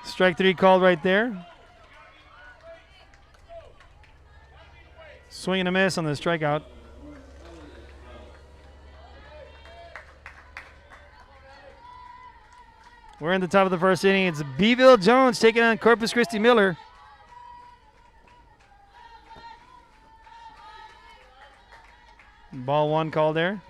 Strike 3 called right there. Swing and a miss on the strikeout. We're in the top of the first inning. It's Beeville Jones taking on Corpus Christi Miller. Ball 1 called there.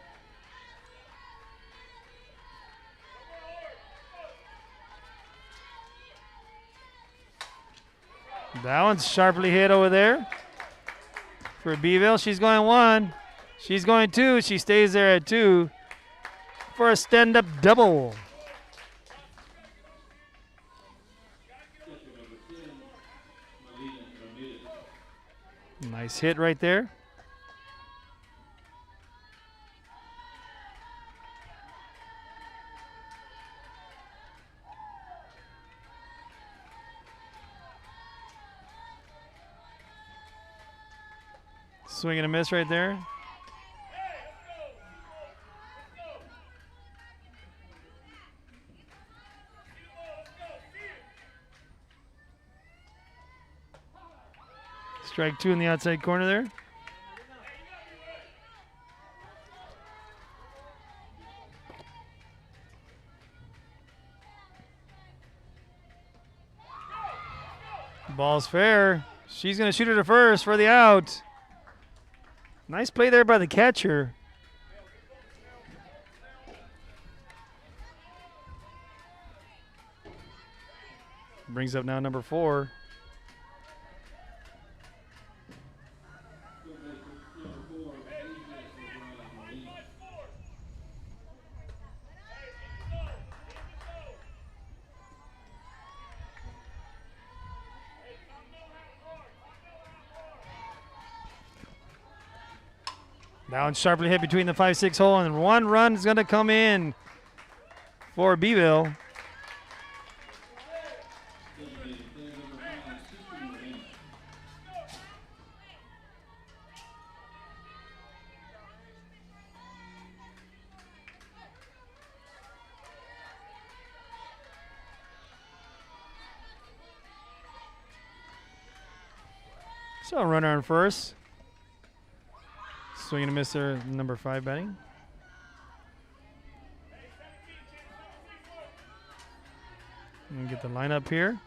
That one's sharply hit over there for Beeville. She's going 1. She's going 2. She stays there at 2 for a stand-up double. Nice hit right there. Swing and a miss right there. Strike 2 in the outside corner there. Ball's fair. She's going to shoot it to first for the out. Nice play there by the catcher. Brings up now number 4. Down sharply hit between the 5-6 hole, and 1 run is going to come in for Beeville. So a runner on first. Swing and a miss there, number 5 batting. And get the lineup here.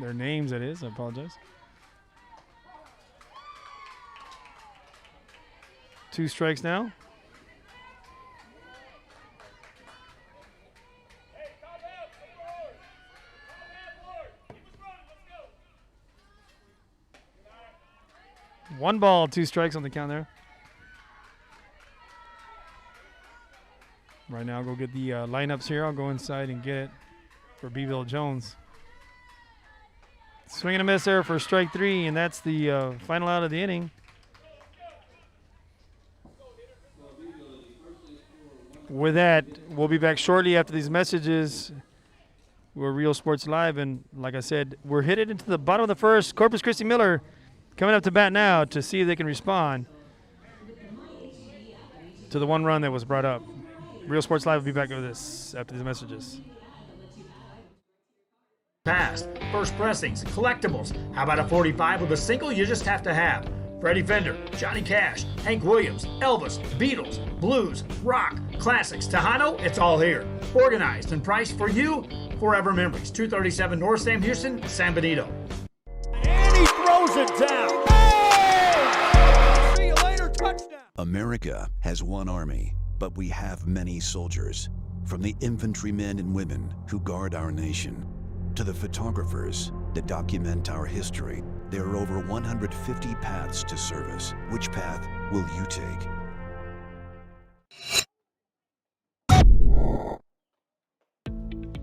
Their names, that is. I apologize. 2 strikes now. One ball, 2 strikes on the count there. Right now, I'll go get the lineups here. I'll go inside and get it for Beeville Jones. Swing and a miss there for strike 3, and that's the final out of the inning. With that, we'll be back shortly after these messages. We're Real Sports Live, and like I said, we're headed into the bottom of the first. Corpus Christi Miller coming up to bat now to see if they can respond to the 1 run that was brought up. Real Sports Live will be back with this after these messages. Past, first pressings, collectibles. How about a 45 with a single you just have to have? Freddie Fender, Johnny Cash, Hank Williams, Elvis, Beatles, blues, rock, classics, Tejano, it's all here. Organized and priced for you. Forever Memories, 237 North Sam Houston, San Benito. And he throws it down. Hey! See you later, touchdown. America has one army, but we have many soldiers. From the infantrymen and women who guard our nation, to the photographers that document our history, there are over 150 paths to service. Which path will you take?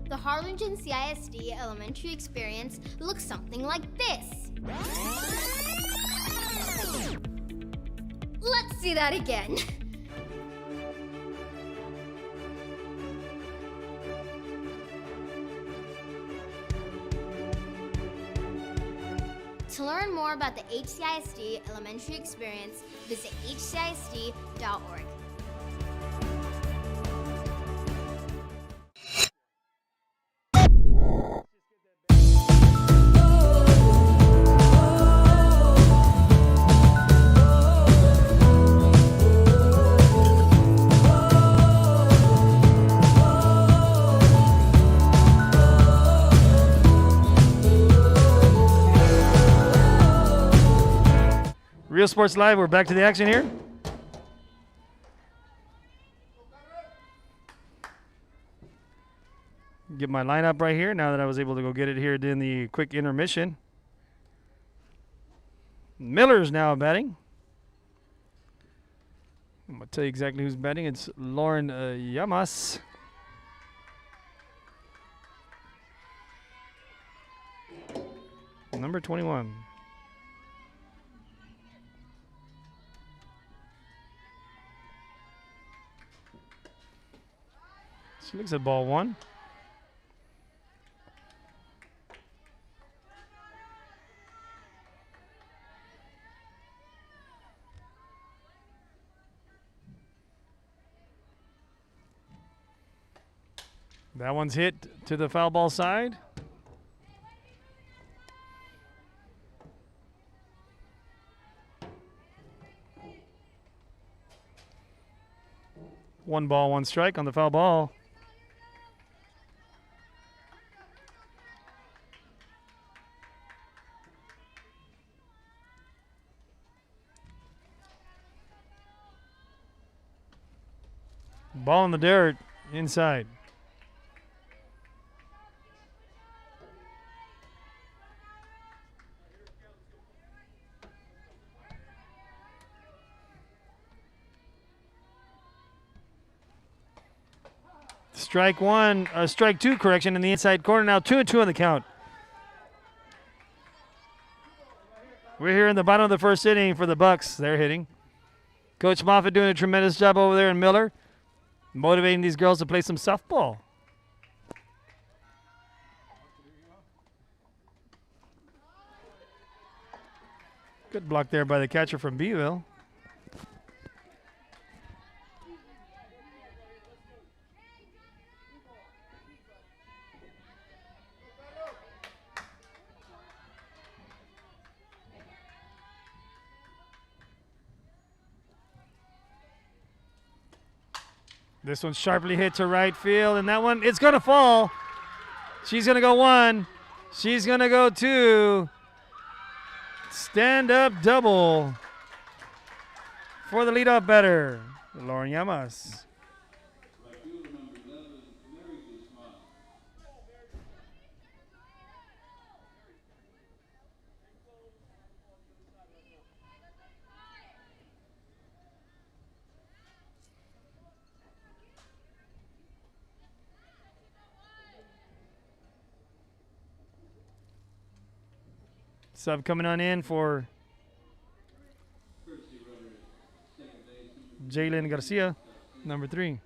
The Harlingen CISD elementary experience looks something like this. Let's see that again. To learn more about the HCISD elementary experience, visit hcisd.org. Real Sports Live, we're back to the action here. Get my lineup right here now that I was able to go get it here during the quick intermission. Miller's now batting. I'm going to tell you exactly who's batting. It's Lauren Llamas. Number 21. She looks at ball one. That one's hit to the foul ball side. One ball, one strike on the foul ball. Ball in the dirt, inside. Strike one, strike two, correction, in the inside corner. Now 2-2 on the count. We're here in the bottom of the first inning for the Bucks. They're hitting. Coach Moffitt doing a tremendous job over there in Miller, motivating these girls to play some softball. Good block there by the catcher from Beeville. This one's sharply hit to right field, and that one, it's going to fall. She's going to go one. She's going to go two. Stand-up double for the leadoff batter, Lauren Llamas. Sub coming on in for Jalen Garcia, number 3.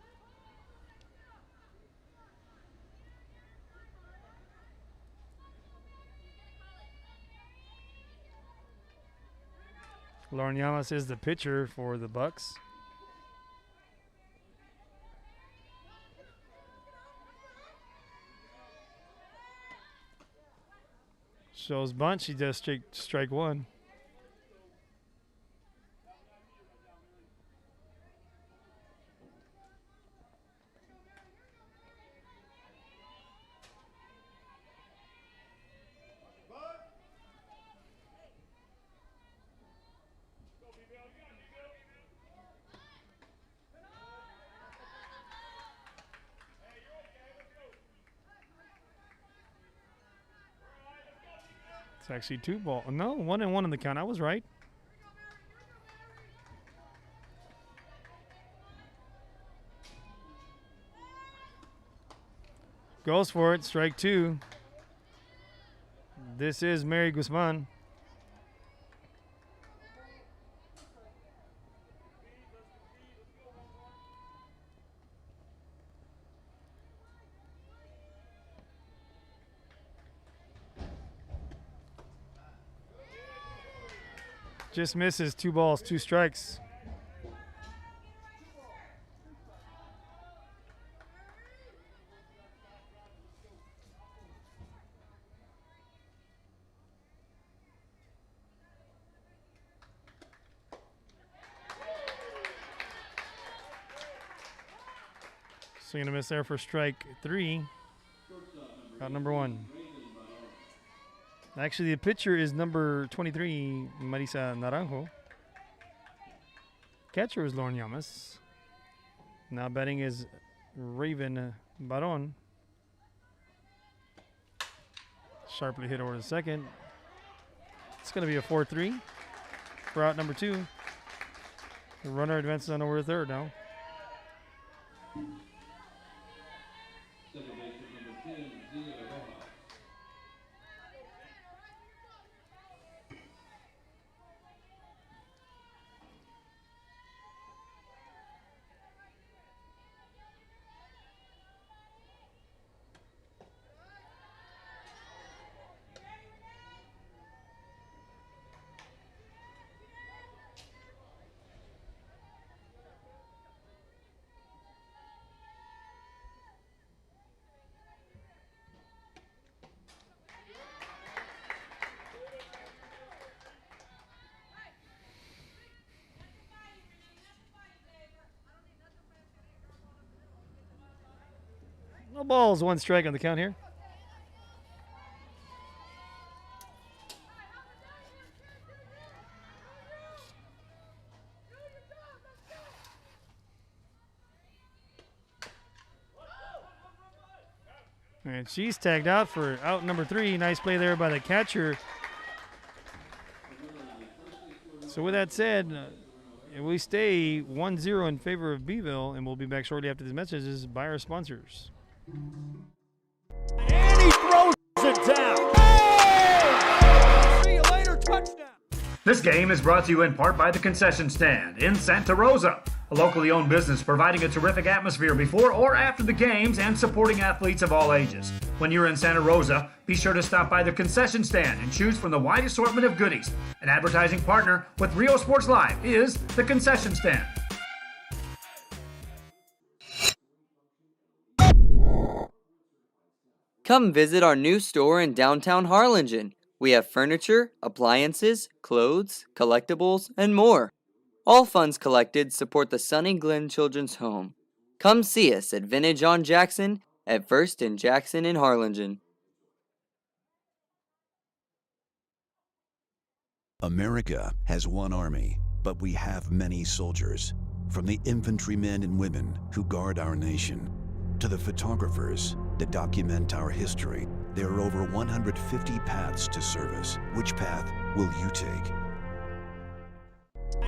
Lauren Llamas is the pitcher for the Bucks. Shows bunt. She does strike one. It's actually 2 ball. No, 1-1 in the count. I was right. Goes for it. Strike 2. This is Mary Guzman. Just misses. 2 balls, 2 strikes. Swing and a miss there for strike 3. Out number 1. Actually, the pitcher is number 23, Marisa Naranjo. Catcher is Lauren Yamas. Now batting is Raven Baron. Sharply hit over the second. It's going to be a 4-3 for out number 2. The runner advances on over to third now. No balls, 1 strike on the count here. And she's tagged out for out number 3. Nice play there by the catcher. So with that said, we stay 1-0 in favor of Beeville, and we'll be back shortly after these messages by our sponsors. And he throws it down. Hey! See you later, touchdown. This game is brought to you in part by the Concession Stand in Santa Rosa, a locally owned business providing a terrific atmosphere before or after the games and supporting athletes of all ages. When you're in Santa Rosa, be sure to stop by the Concession Stand and choose from the wide assortment of goodies. An advertising partner with Rio Sports Live is the Concession Stand. Come visit our new store in downtown Harlingen. We have furniture, appliances, clothes, collectibles, and more. All funds collected support the Sunny Glen Children's Home. Come see us at Vintage on Jackson at First and Jackson in Harlingen. America has one army, but we have many soldiers. From the infantrymen and women who guard our nation, to the photographers that document our history, there are over 150 paths to service. Which path will you take?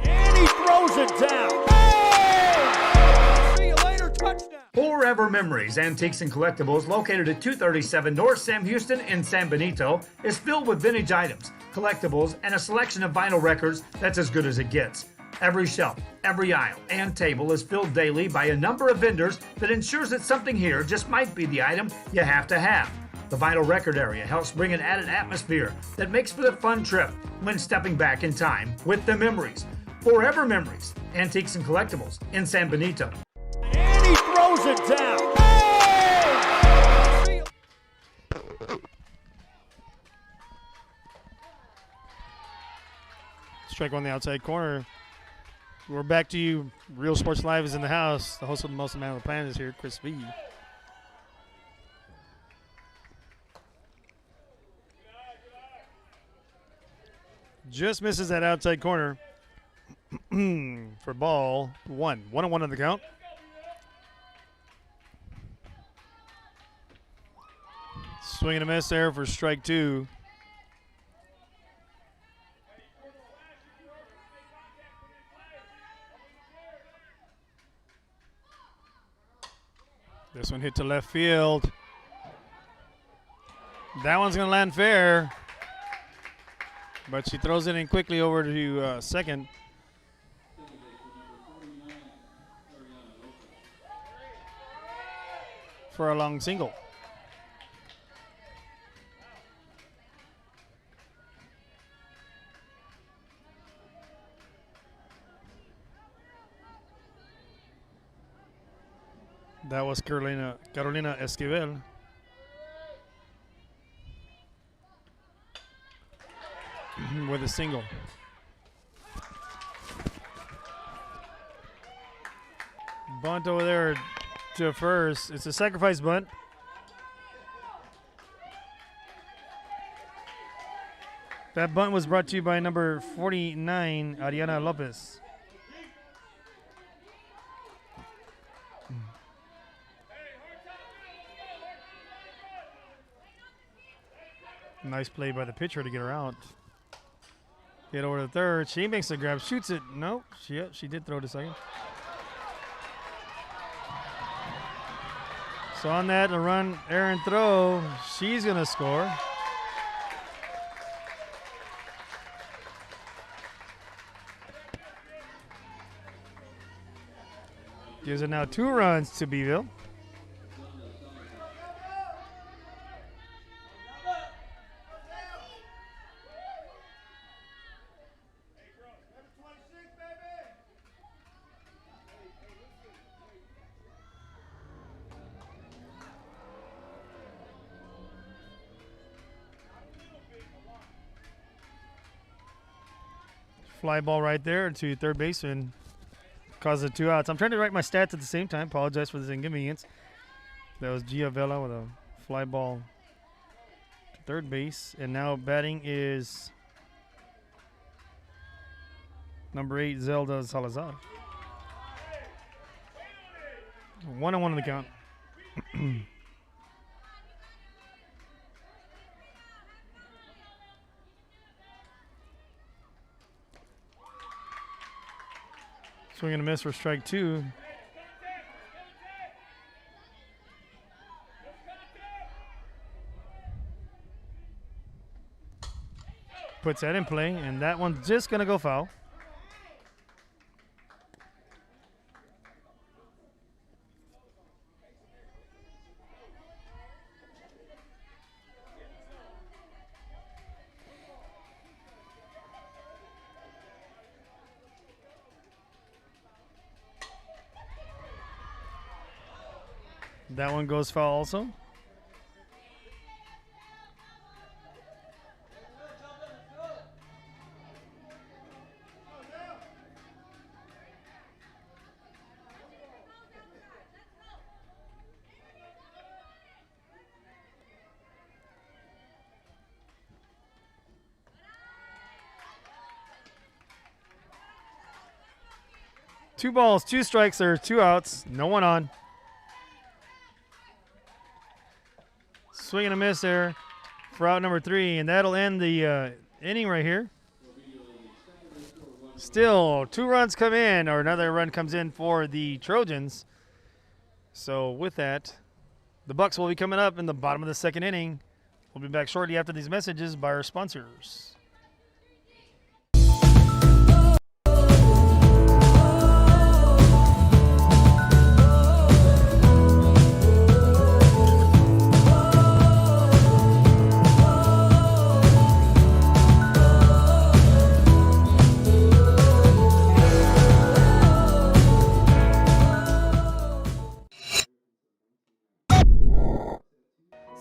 And he throws it down. Hey! See you later, touchdown. Forever Memories Antiques and Collectibles, located at 237 North Sam Houston in San Benito, is filled with vintage items, collectibles, and a selection of vinyl records that's as good as it gets. Every shelf, every aisle, and table is filled daily by a number of vendors that ensures that something here just might be the item you have to have. The vinyl record area helps bring an added atmosphere that makes for the fun trip when stepping back in time with the memories. Forever Memories, Antiques and Collectibles in San Benito. And he throws it down. Hey! Strike on the outside corner. We're back to you. Real Sports Live is in the house. The host of the Most Man on the Planet is here, Chris V. Just misses that outside corner for ball 1. 1-1 on the count. Swing and a miss there for strike 2. This one hit to left field. That one's going to land fair. But she throws it in quickly over to second. For a long single. That was Carolina Esquivel. With a single. Bunt over there to first. It's a sacrifice bunt. That bunt was brought to you by number 49, Ariana Lopez. Nice play by the pitcher to get her out. Hit over to third. She makes the grab, shoots it. No, she did throw to second. So on that, a run, errant throw. She's going to score. Gives it now 2 runs to Beeville. Fly ball right there to third baseman. Causes 2 outs. I'm trying to write my stats at the same time. Apologize for this inconvenience. That was Giavella with a fly ball to third base. And now batting is number 8, Zelda Salazar. 1-1 in the count. Swing and a miss for strike 2. Puts that in play, and that one's just going to go foul. That one goes foul also. Two balls, 2 strikes, or 2 outs, no one on. Swing and a miss there for out number 3, and that'll end the inning right here. Still, 2 runs come in, or another run comes in for the Trojans. So with that, the Bucks will be coming up in the bottom of the 2nd inning. We'll be back shortly after these messages by our sponsors.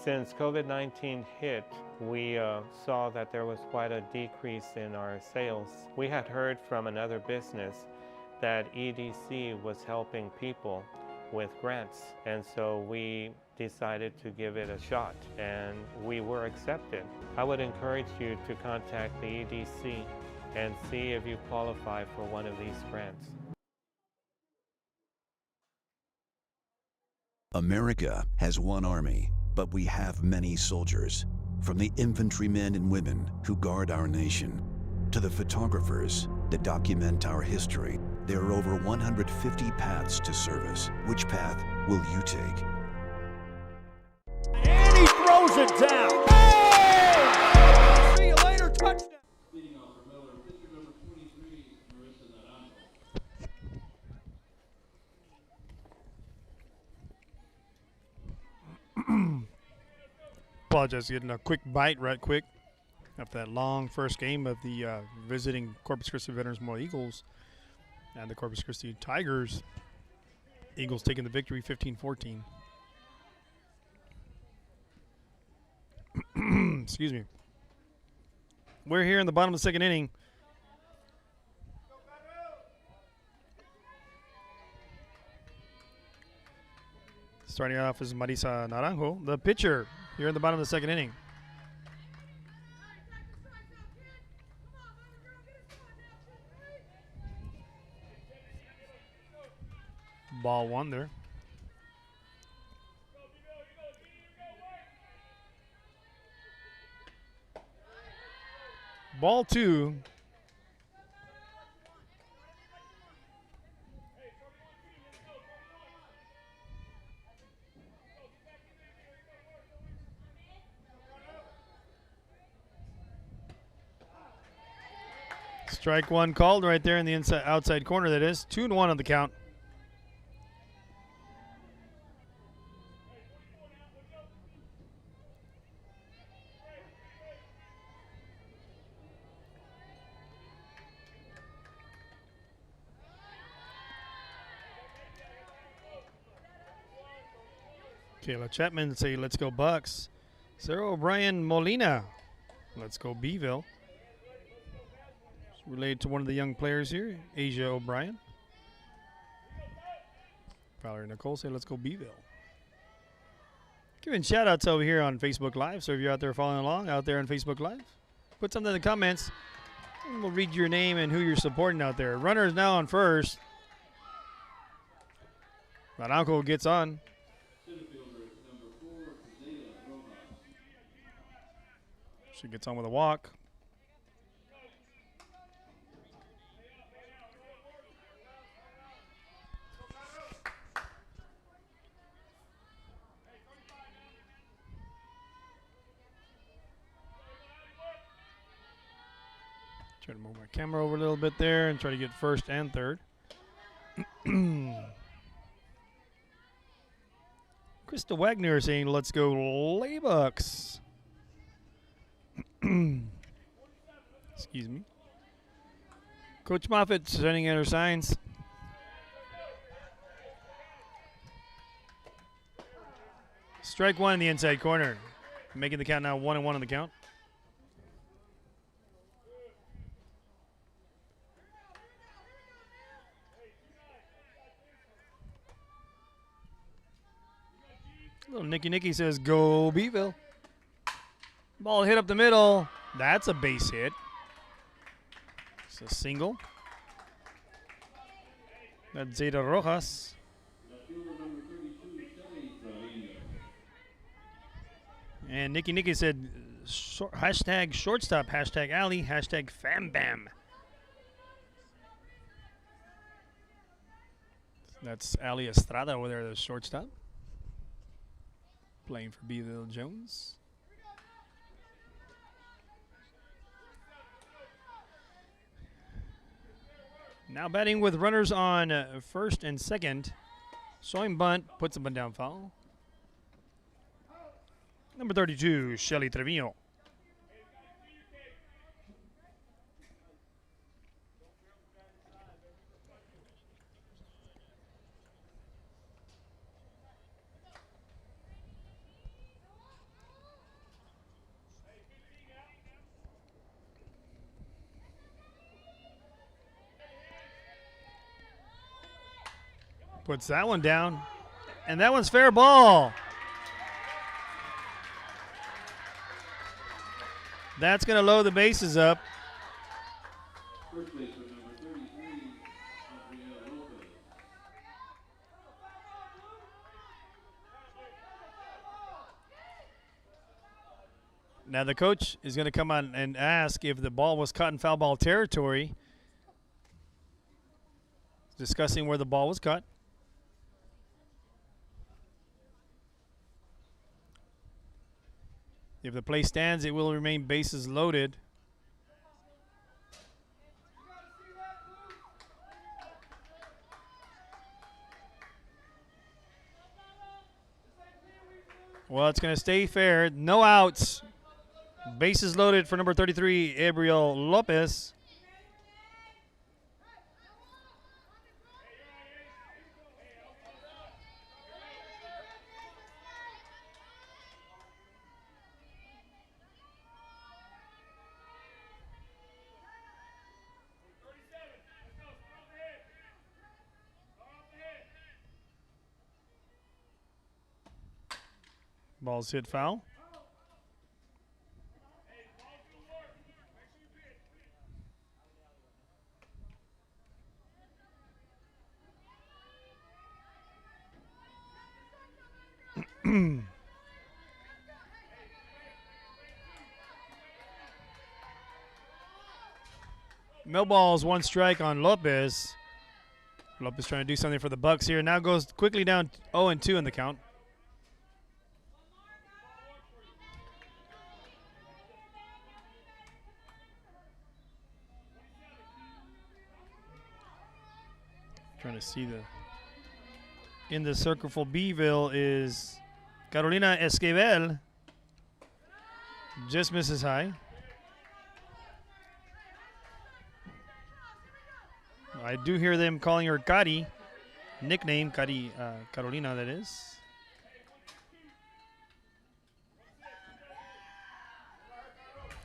Since COVID-19 hit, we saw that there was quite a decrease in our sales. We had heard from another business that EDC was helping people with grants, and so we decided to give it a shot, and we were accepted. I would encourage you to contact the EDC and see if you qualify for one of these grants. America has one army, but we have many soldiers. From the infantrymen and women who guard our nation, to the photographers that document our history, there are over 150 paths to service. Which path will you take? And he throws it down. Hey! See you later, touchdown. Apologize, getting a quick bite right quick after that long first game of the visiting Corpus Christi Veterans Memorial Eagles and the Corpus Christi Tigers. Eagles taking the victory 15-14. Excuse me. We're here in the bottom of the 2nd inning. Starting off is Marisa Naranjo, the pitcher, here in the bottom of the 2nd inning. Ball 1 there. Ball 2. Strike one called right there in the outside corner, that is. 2-1 on the count. Kayla Chapman say, let's go Bucks. Sarah O'Brien Molina, let's go Beeville. It's related to one of the young players here, Asia O'Brien. Valerie Nicole say, let's go Beeville. Giving shout outs over here on Facebook Live. So if you're out there following along out there on Facebook Live, put something in the comments and we'll read your name and who you're supporting out there. Runner is now on first. Naranjo gets on. She gets on with a walk. Try to move my camera over a little bit there and try to get first and third. Krista Wagner saying, let's go Laybucks. Excuse me. Coach Moffitt sending in her signs. Strike one in the inside corner. Making the count now 1-1 on the count. Little Nicky says, go Beeville. Ball hit up the middle. That's a base hit. It's a single. That's Zeta Rojas. And Nicky said, hashtag shortstop, hashtag alley, hashtag fambam. That's Ali Estrada over there, the shortstop. Playing for Beeville Jones. Now batting with runners on first and second. Showing bunt, puts a bunt down foul. Number 32, Shelly Trevino. Puts that one down. And that one's fair ball. That's going to load the bases up. Now the coach is going to come on and ask if the ball was caught in foul ball territory. Discussing where the ball was caught. If the play stands, it will remain bases loaded. Well, it's going to stay fair. No outs. Bases loaded for number 33, Gabriel Lopez. Ball's hit foul. No balls, 1 strike on Lopez. Lopez trying to do something for the Bucks here. Now goes quickly down 0-2 in the count. Trying to see in the circle for Beeville is Carolina Esquivel. Just misses high. I do hear them calling her Cari, nickname Cari, Carolina, that is.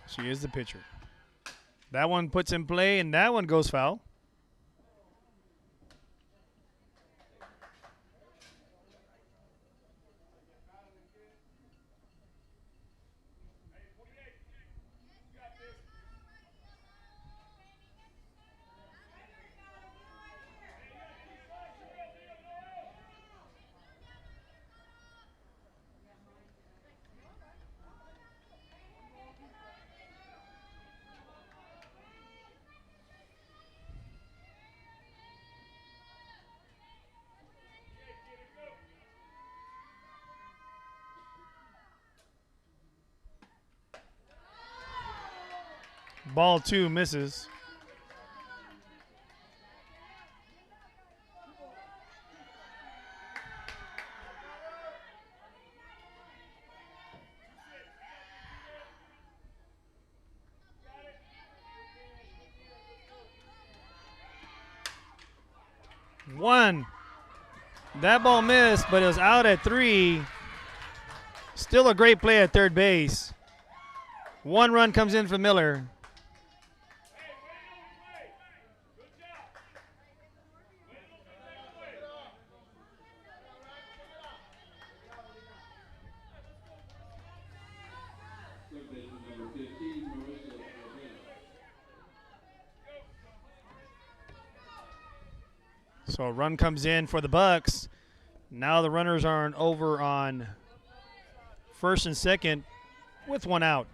She is the pitcher. That one puts in play, and that one goes foul. Ball 2 misses. One. That ball missed, but it was out at 3. Still a great play at third base. 1 run comes in for Miller. So a run comes in for the Bucks. Now the runners are over on first and second with 1 out.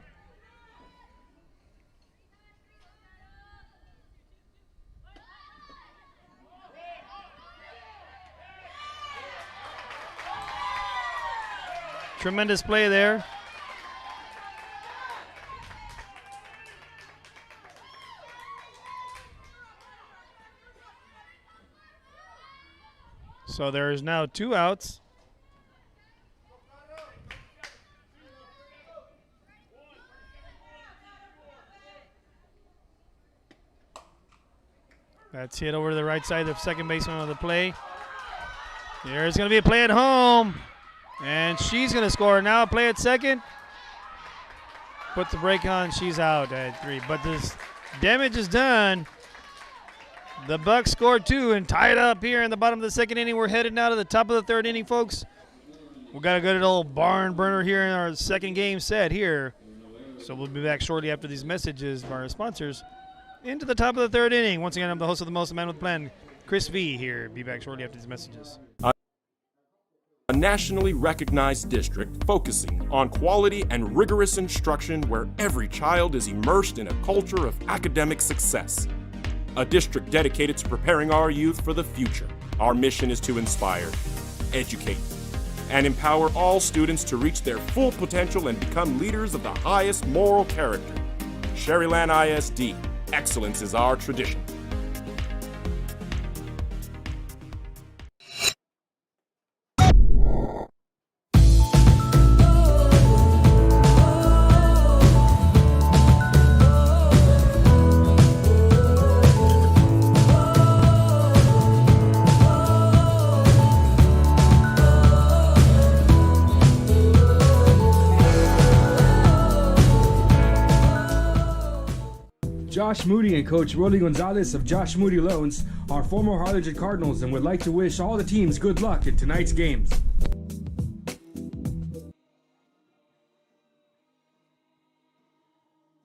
Tremendous play there. So there is now 2 outs. That's hit over to the right side of the second baseman on the play. There's going to be a play at home. And she's going to score. Now a play at second. Puts the brake on. She's out at 3. But this damage is done. The Bucks scored 2 and tied up here in the bottom of the second inning. We're headed now to the top of the third inning, folks. We got a good old barn burner here in our second game set here. So we'll be back shortly after these messages from our sponsors into the top of the third inning. Once again, I'm the host of The Most Man with a Plan, Chris V here. Be back shortly after these messages. A nationally recognized district focusing on quality and rigorous instruction where every child is immersed in a culture of academic success. A district dedicated to preparing our youth for the future. Our mission is to inspire, educate, and empower all students to reach their full potential and become leaders of the highest moral character. Sherryland ISD, excellence is our tradition. Josh Moody and Coach Rolly Gonzalez of Josh Moody Loans are former Harlingen Cardinals and would like to wish all the teams good luck in tonight's games.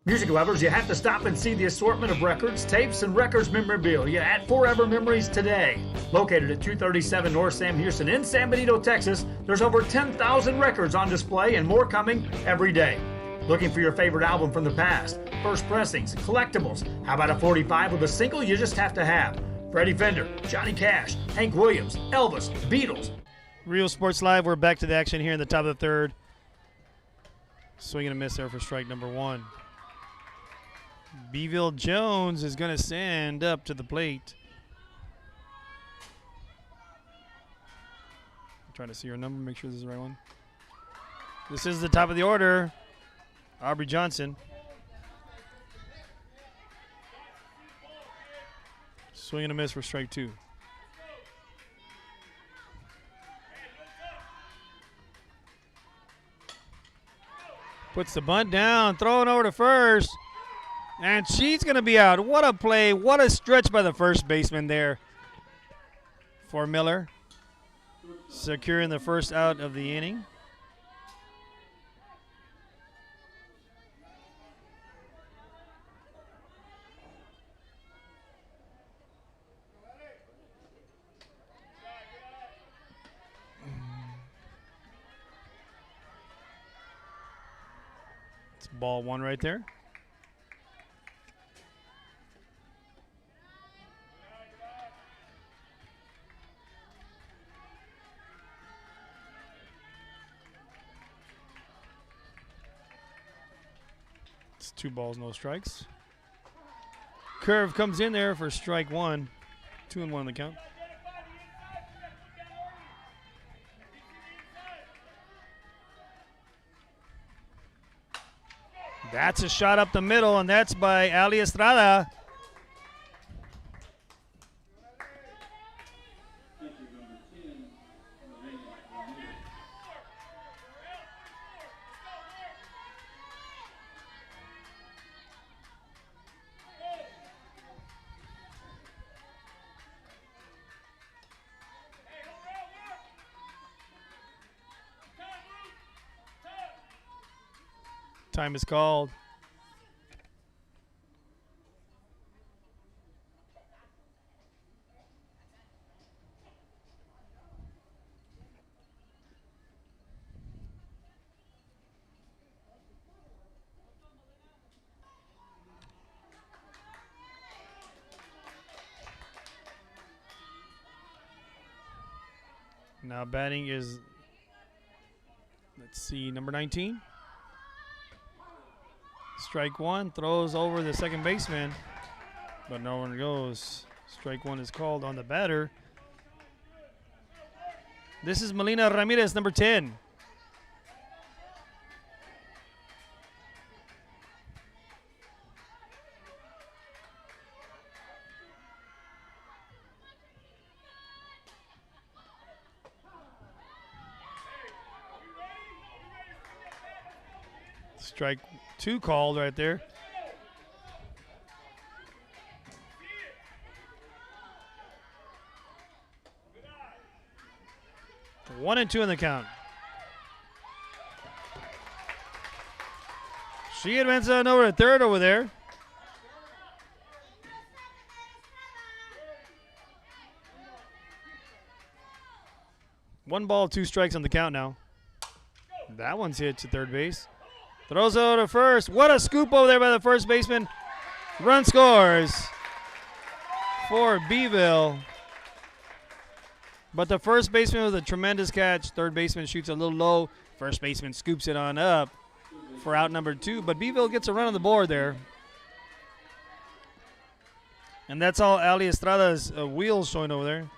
Music lovers, you have to stop and see the assortment of records, tapes, and records memorabilia at Forever Memories today. Located at 237 North Sam Houston in San Benito, Texas, there's over 10,000 records on display and more coming every day. Looking for your favorite album from the past? First pressings, collectibles. How about a 45 with a single you just have to have? Freddie Fender, Johnny Cash, Hank Williams, Elvis, Beatles. Real Sports Live, we're back to the action here in the top of the third. Swing and a miss there for strike number one. Beeville Jones is going to stand up to the plate. I'm trying to see her number, make sure this is the right one. This is the top of the order. Aubrey Johnson. Swing and a miss for strike two. Puts the bunt down, throwing over to first. And she's going to be out. What a play. What a stretch by the first baseman there for Miller. Securing the first out of the inning. It's ball one right there. It's 2 balls, no strikes. Curve comes in there for strike one. 2-1 on the count. That's a shot up the middle, and that's by Ali Estrada. Time is called. Now batting is, let's see, number 19. Strike one, throws over the second baseman, but no one goes. Strike one is called on the batter. This is Melina Ramirez, number 10. Strike two called right there. One and two in the count. She advances on over to third over there. One ball, 2 strikes on the count now. That one's hit to third base. Throws it over to first. What a scoop over there by the first baseman. Run scores for Beeville. But the first baseman with a tremendous catch. Third baseman shoots a little low. First baseman scoops it on up for out number 2. But Beeville gets a run on the board there. And that's all Ali Estrada's wheels showing over there.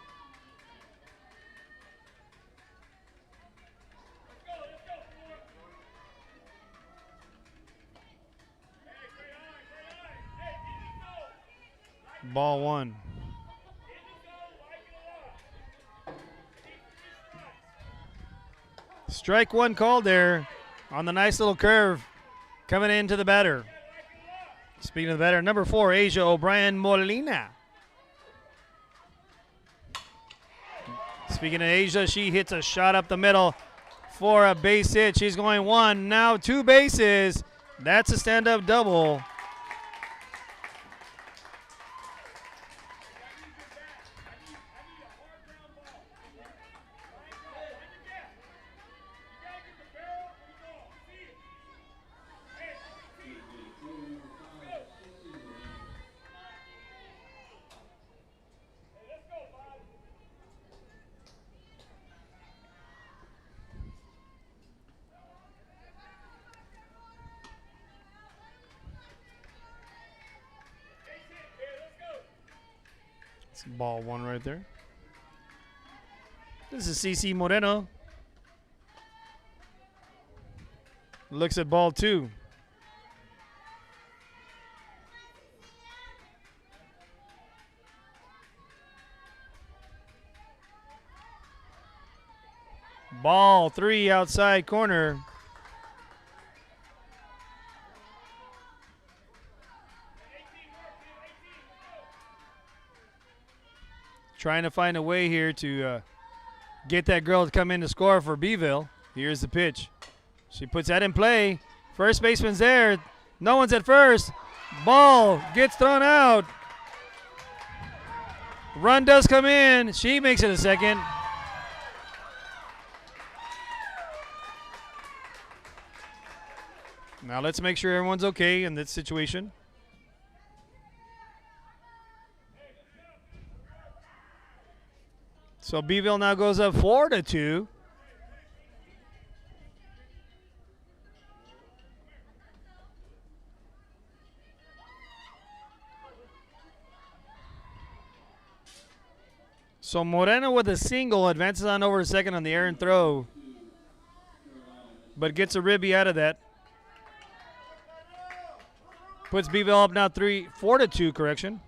Ball one. Strike one called there on the nice little curve coming into the batter. Speaking of the batter, number 4, Asia O'Brien Molina. Speaking of Asia, she hits a shot up the middle for a base hit. She's going 1, now 2 bases. That's a stand-up double. It's ball 1 right there. This is CC Moreno. Looks at ball 2. Ball 3 outside corner. Trying to find a way here to get that girl to come in to score for Beeville. Here's the pitch. She puts that in play. First baseman's there. No one's at first. Ball gets thrown out. Run does come in. She makes it a second. Now let's make sure everyone's okay in this situation. So Beeville now goes up 4-2. So Moreno with a single advances on over to second on the errant throw, but gets a ribby out of that. Puts Beeville up now 4-2, correction.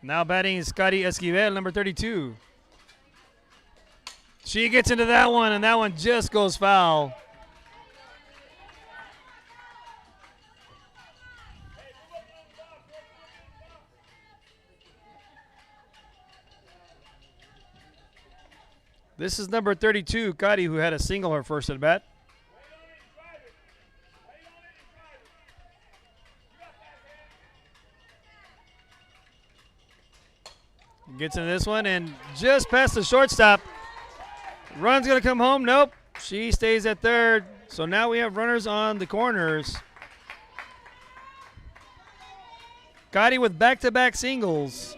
Now batting is Scotty Esquivel, number 32. She gets into that one, and that one just goes foul. This is number 32, Scotty, who had a single her first at bat. Gets into this one and just past the shortstop. Run's going to come home. Nope. She stays at third. So now we have runners on the corners. Gotti with back-to-back singles.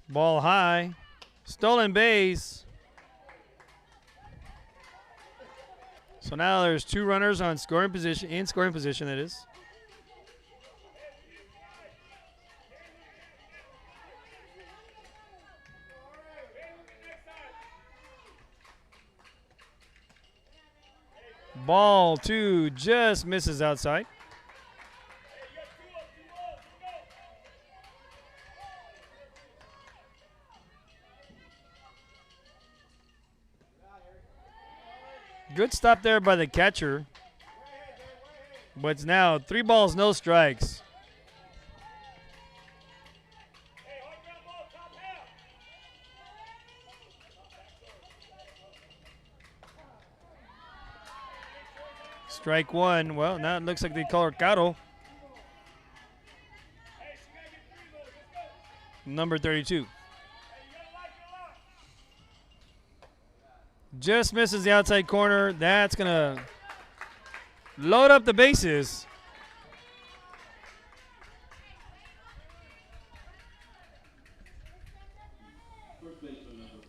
Ball high. Stolen base. So now there's 2 runners on scoring position, that is. Ball 2 just misses outside. Good stop there by the catcher. But it's now 3 balls, no strikes. Strike 1. Well, now it looks like they call her Caro. Number 32. Just misses the outside corner. That's going to load up the bases.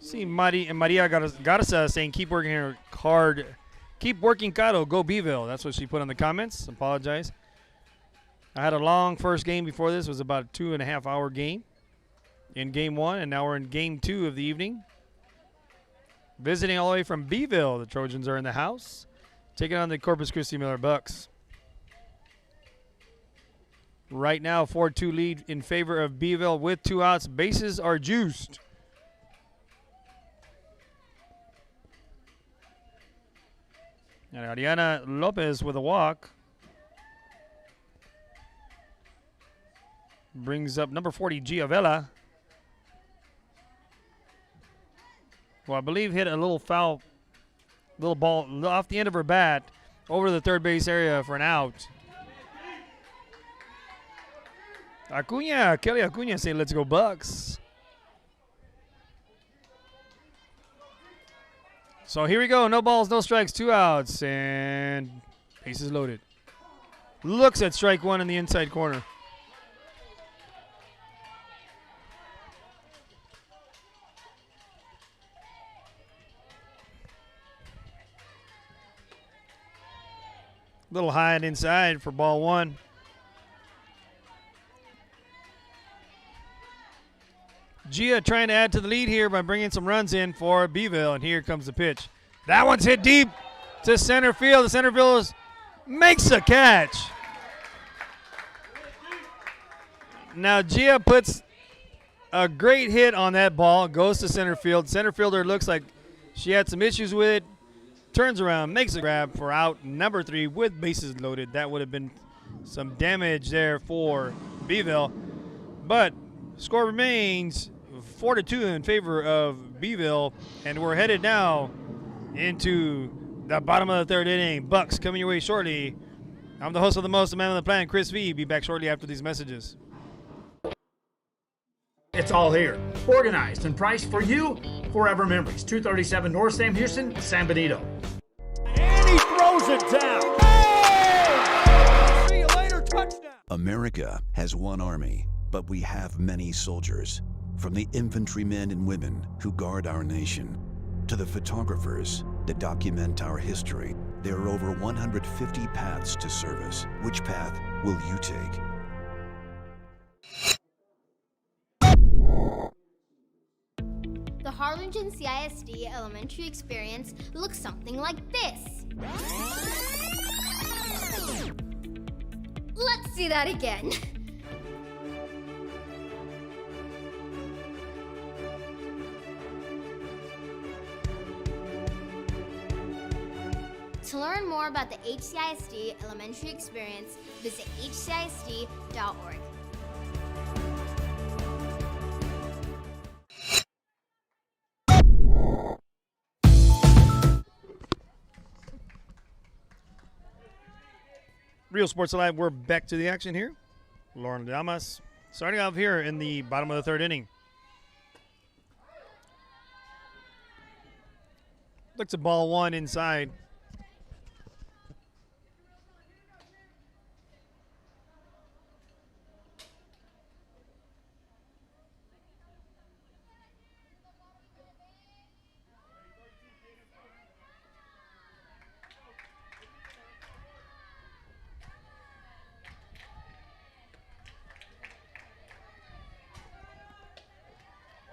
See Maria Garza saying, keep working her hard. Keep working, Caro. Go Beeville. That's what she put in the comments. Apologize. I had a long first game before this. It was about a 2.5-hour game in game 1, and now we're in game 2 of the evening. Visiting all the way from Beeville, the Trojans are in the house, taking on the Corpus Christi Miller Bucks. Right now, 4-2 lead in favor of Beeville with 2 outs. Bases are juiced. And Ariana Lopez with a walk. Brings up number 40, Giavella. Well, I believe hit a little foul, little ball off the end of her bat over the third base area for an out. Acuna, Kelly Acuna say, let's go Bucks. So here we go. No balls, no strikes, 2 outs, and bases loaded. Looks at strike one in the inside corner. Little high and inside for ball one. Gia trying to add to the lead here by bringing some runs in for Beeville, and here comes the pitch. That one's hit deep to center field. The center fielder makes a catch. Now Gia puts a great hit on that ball, goes to center field. Center fielder looks like she had some issues with it, turns around, makes a grab for out number 3 with bases loaded. That would have been some damage there for Beeville, but score remains 4-2 in favor of Beeville, and we're headed now into the bottom of the 3rd inning. Bucks coming your way shortly. I'm the host of the most, the man on the planet, Chris V. Be back shortly after these messages. It's all here, organized and priced for you. Forever Memories, 237 North Sam Houston, San Benito. And he throws it down. Hey! See you later, touchdown. America has one army, but we have many soldiers. From the infantrymen and women who guard our nation, to the photographers that document our history, there are over 150 paths to service. Which path will you take? The Harlingen CISD elementary experience looks something like this. Let's see that again. To learn more about the HCISD elementary experience, visit hcisd.org. Real Sports Alive, we're back to the action here. Lauren Damas starting off here in the bottom of the 3rd inning. Looks at ball one inside.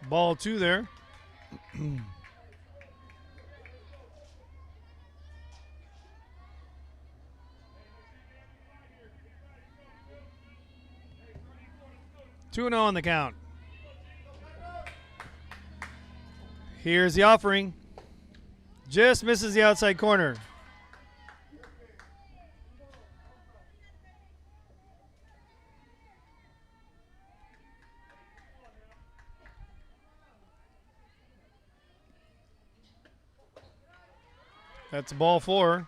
Ball 2 there. Two and 0 on the count. Here's the offering. Just misses the outside corner. That's ball 4.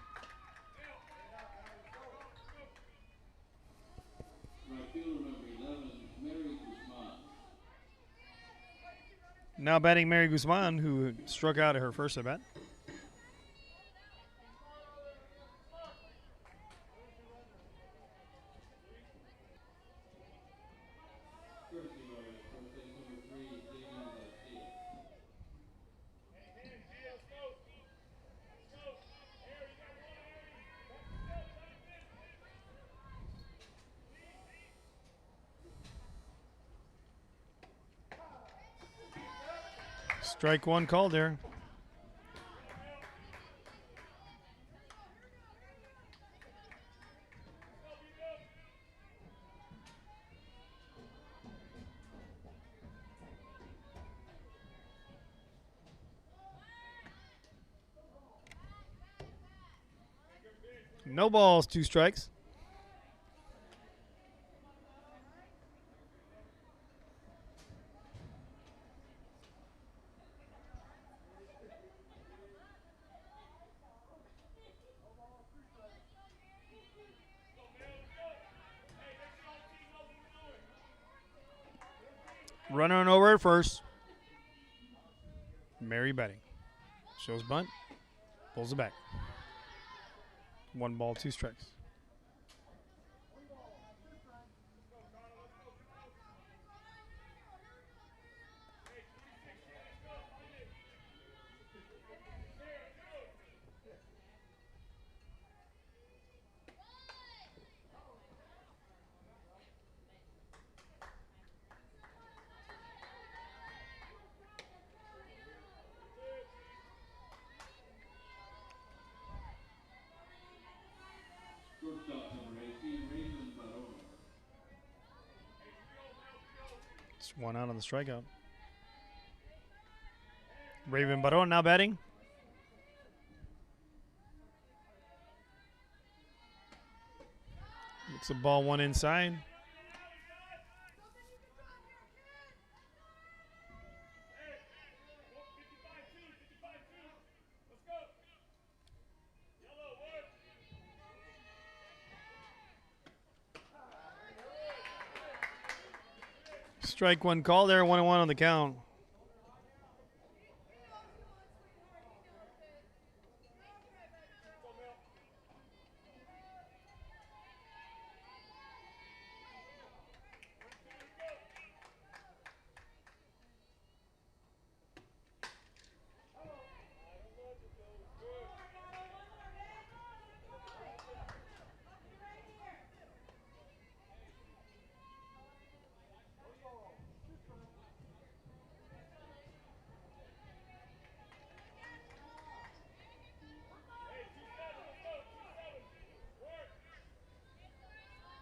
Now batting Mary Guzman, who struck out at her first at bat. Strike one called there. No balls, 2 strikes. Runner and over at first. Mary batting. Shows bunt. Pulls it back. 1 ball, 2 strikes. It's 1 out on the strikeout. Raven Baron now batting. It's a ball 1 inside. Strike 1 call there, 1-1 on the count.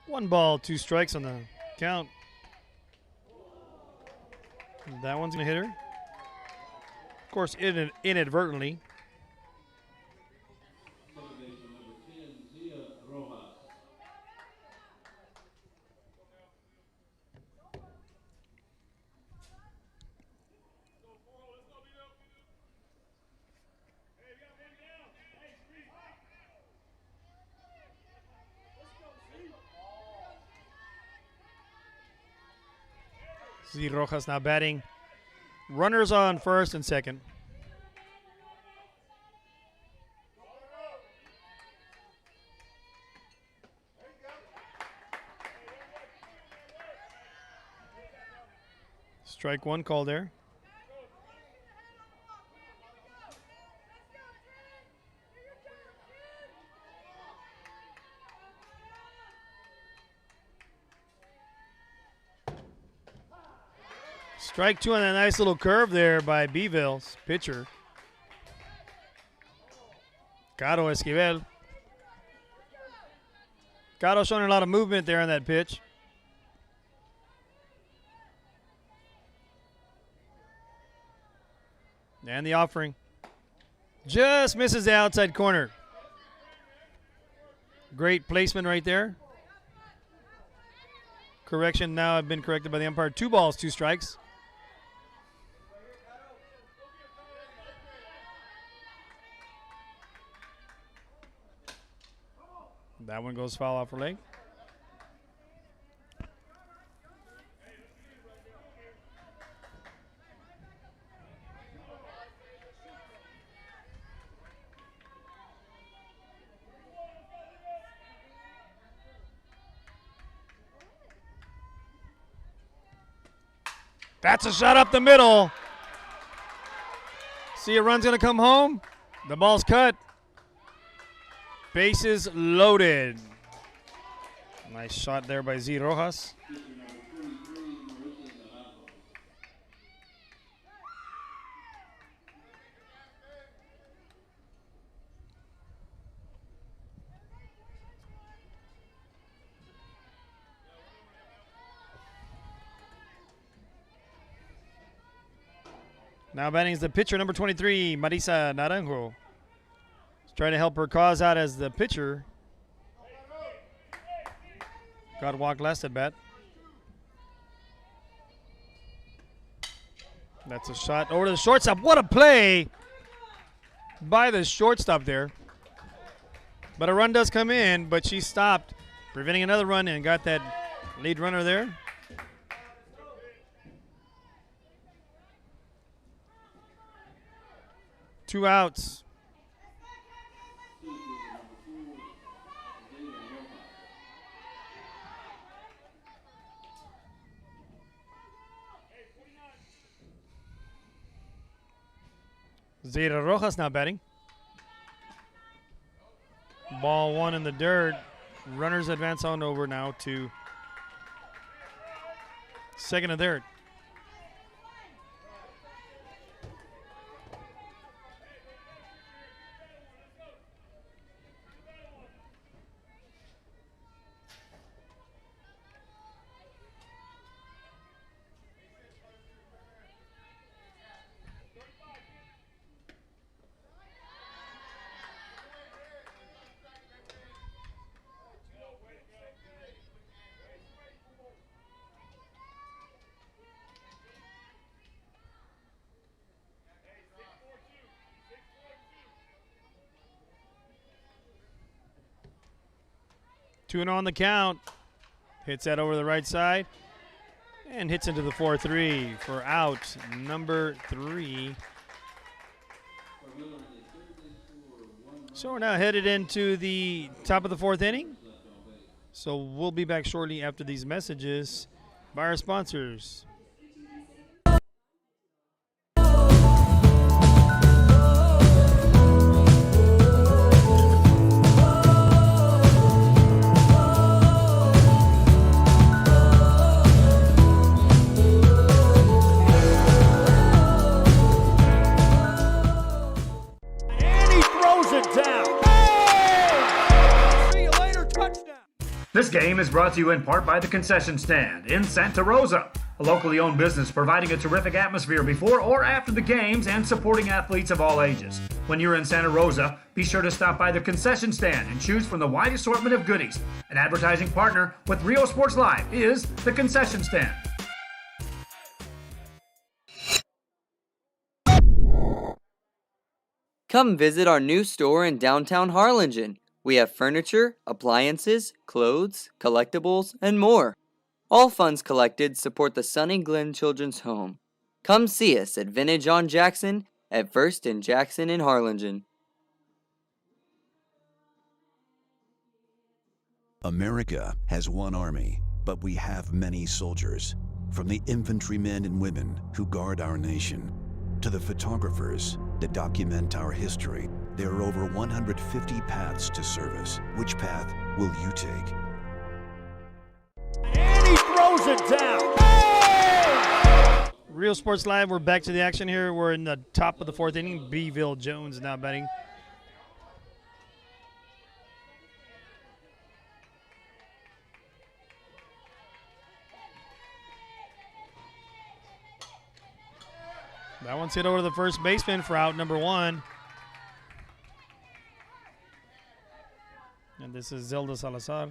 One ball, 2 strikes on the count. That one's going to hit her. Of course, inadvertently. Z Rojas now batting. Runners on first and second. Strike 1 call there. Strike 2 on that nice little curve there by Beeville's pitcher. Caro Esquivel. Caro showing a lot of movement there on that pitch. And the offering. Just misses the outside corner. Great placement right there. Correction now have been corrected by the umpire. 2 balls, 2 strikes. That one goes foul off her leg. That's a shot up the middle. See, a run's going to come home. The ball's cut. Bases loaded. Nice shot there by Z Rojas. Now batting is the pitcher, number 23, Marisa Naranjo. Trying to help her cause out as the pitcher. Got walked last at bat. That's a shot over to the shortstop. What a play by the shortstop there. But a run does come in, but she stopped, preventing another run and got that lead runner there. 2 outs. Zeta Rojas now batting. Ball 1 in the dirt. Runners advance on over now to second and third. Two and on the count. Hits that over the right side and hits into the 4-3 for out number 3. So we're now headed into the top of the 4th inning. So we'll be back shortly after these messages by our sponsors. This game is brought to you in part by the Concession Stand in Santa Rosa, a locally owned business providing a terrific atmosphere before or after the games and supporting athletes of all ages. When you're in Santa Rosa, be sure to stop by the Concession Stand and choose from the wide assortment of goodies. An advertising partner with Rio Sports Live is the Concession Stand. Come visit our new store in downtown Harlingen. We have furniture, appliances, clothes, collectibles, and more. All funds collected support the Sunny Glen Children's Home. Come see us at Vintage on Jackson at First and Jackson in Harlingen. America has one army, but we have many soldiers. From the infantrymen and women who guard our nation, to the photographers that document our history, there are over 150 paths to service. Which path will you take? And he throws it down. Hey! Real Sports Live, we're back to the action here. We're in the top of the 4th inning. Beeville Jones now batting. That one's hit over to the first baseman for out number 1. And this is Zelda Salazar.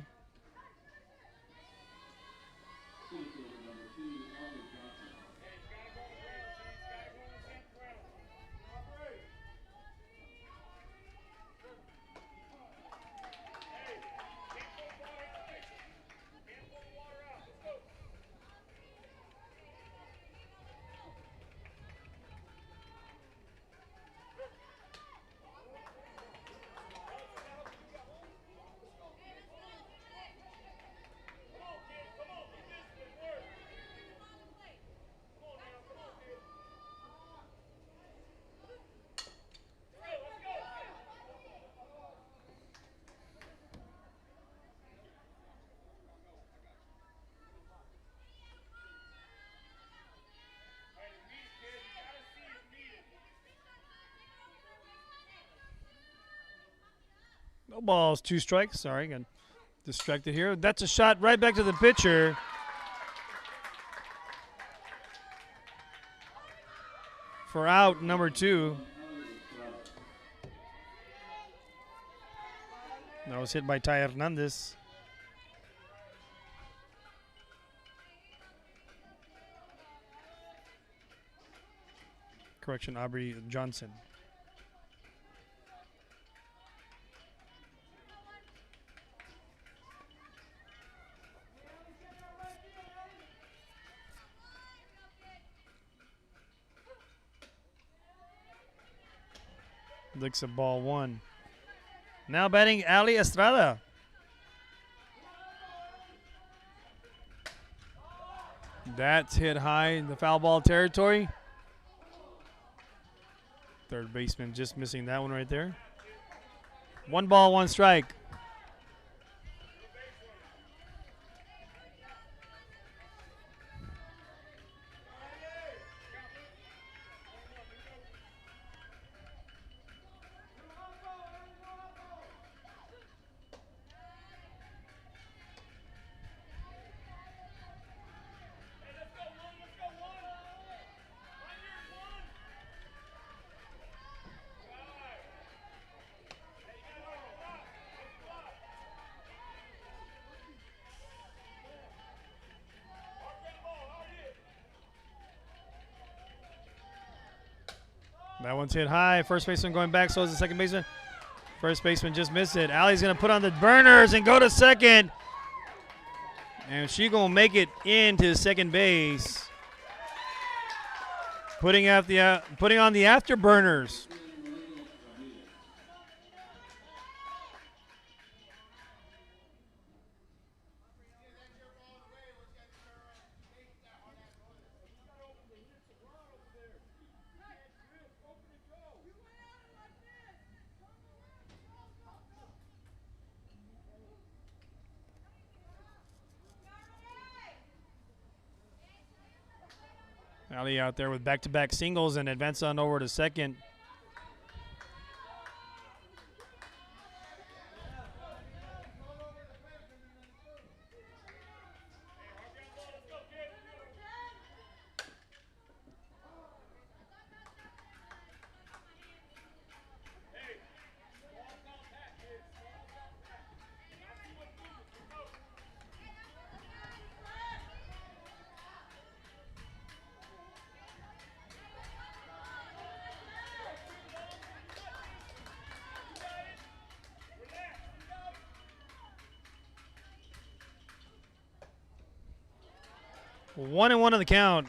No balls, 2 strikes. Sorry, got distracted here. That's a shot right back to the pitcher. For out number 2. That was hit by Ty Hernandez. Correction, Aubrey Johnson. Looks at ball one. Now batting Ali Estrada. That's hit high in the foul ball territory. Third baseman just missing that one right there. 1 ball, 1 strike. That one's hit high. First baseman going back, so is the second baseman. First baseman just missed it. Allie's going to put on the burners and go to second. And she's going to make it into second base. Putting on the afterburners. Allie out there with back-to-back singles and advance on over to second. One and one on the count.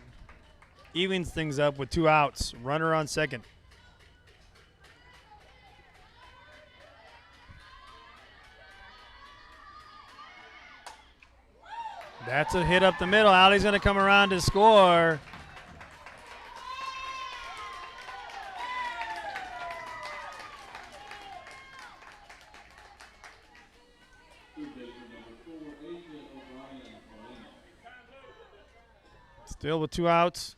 Evens things up with 2 outs. Runner on second. That's a hit up the middle. Allie's going to come around to score. Still with 2 outs.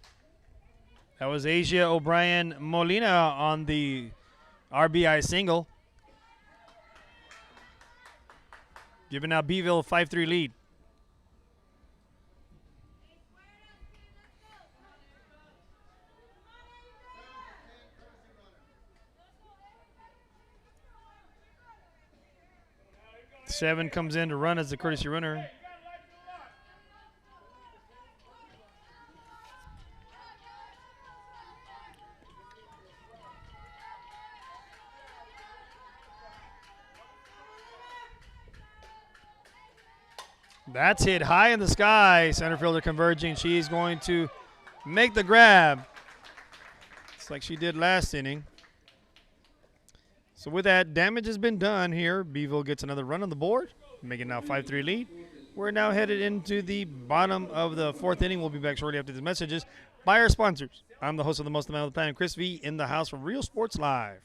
That was Asia O'Brien Molina on the RBI single. Giving out Beeville a 5-3 lead. Seven comes in to run as the courtesy runner. That's hit high in the sky. Center fielder converging. She's going to make the grab. It's like she did last inning. So with that, damage has been done here. Beeville gets another run on the board, making now 5-3 lead. We're now headed into the bottom of the 4th inning. We'll be back shortly after these messages by our sponsors. I'm the host of the most amount of the planet, Chris V, in the house from Real Sports Live.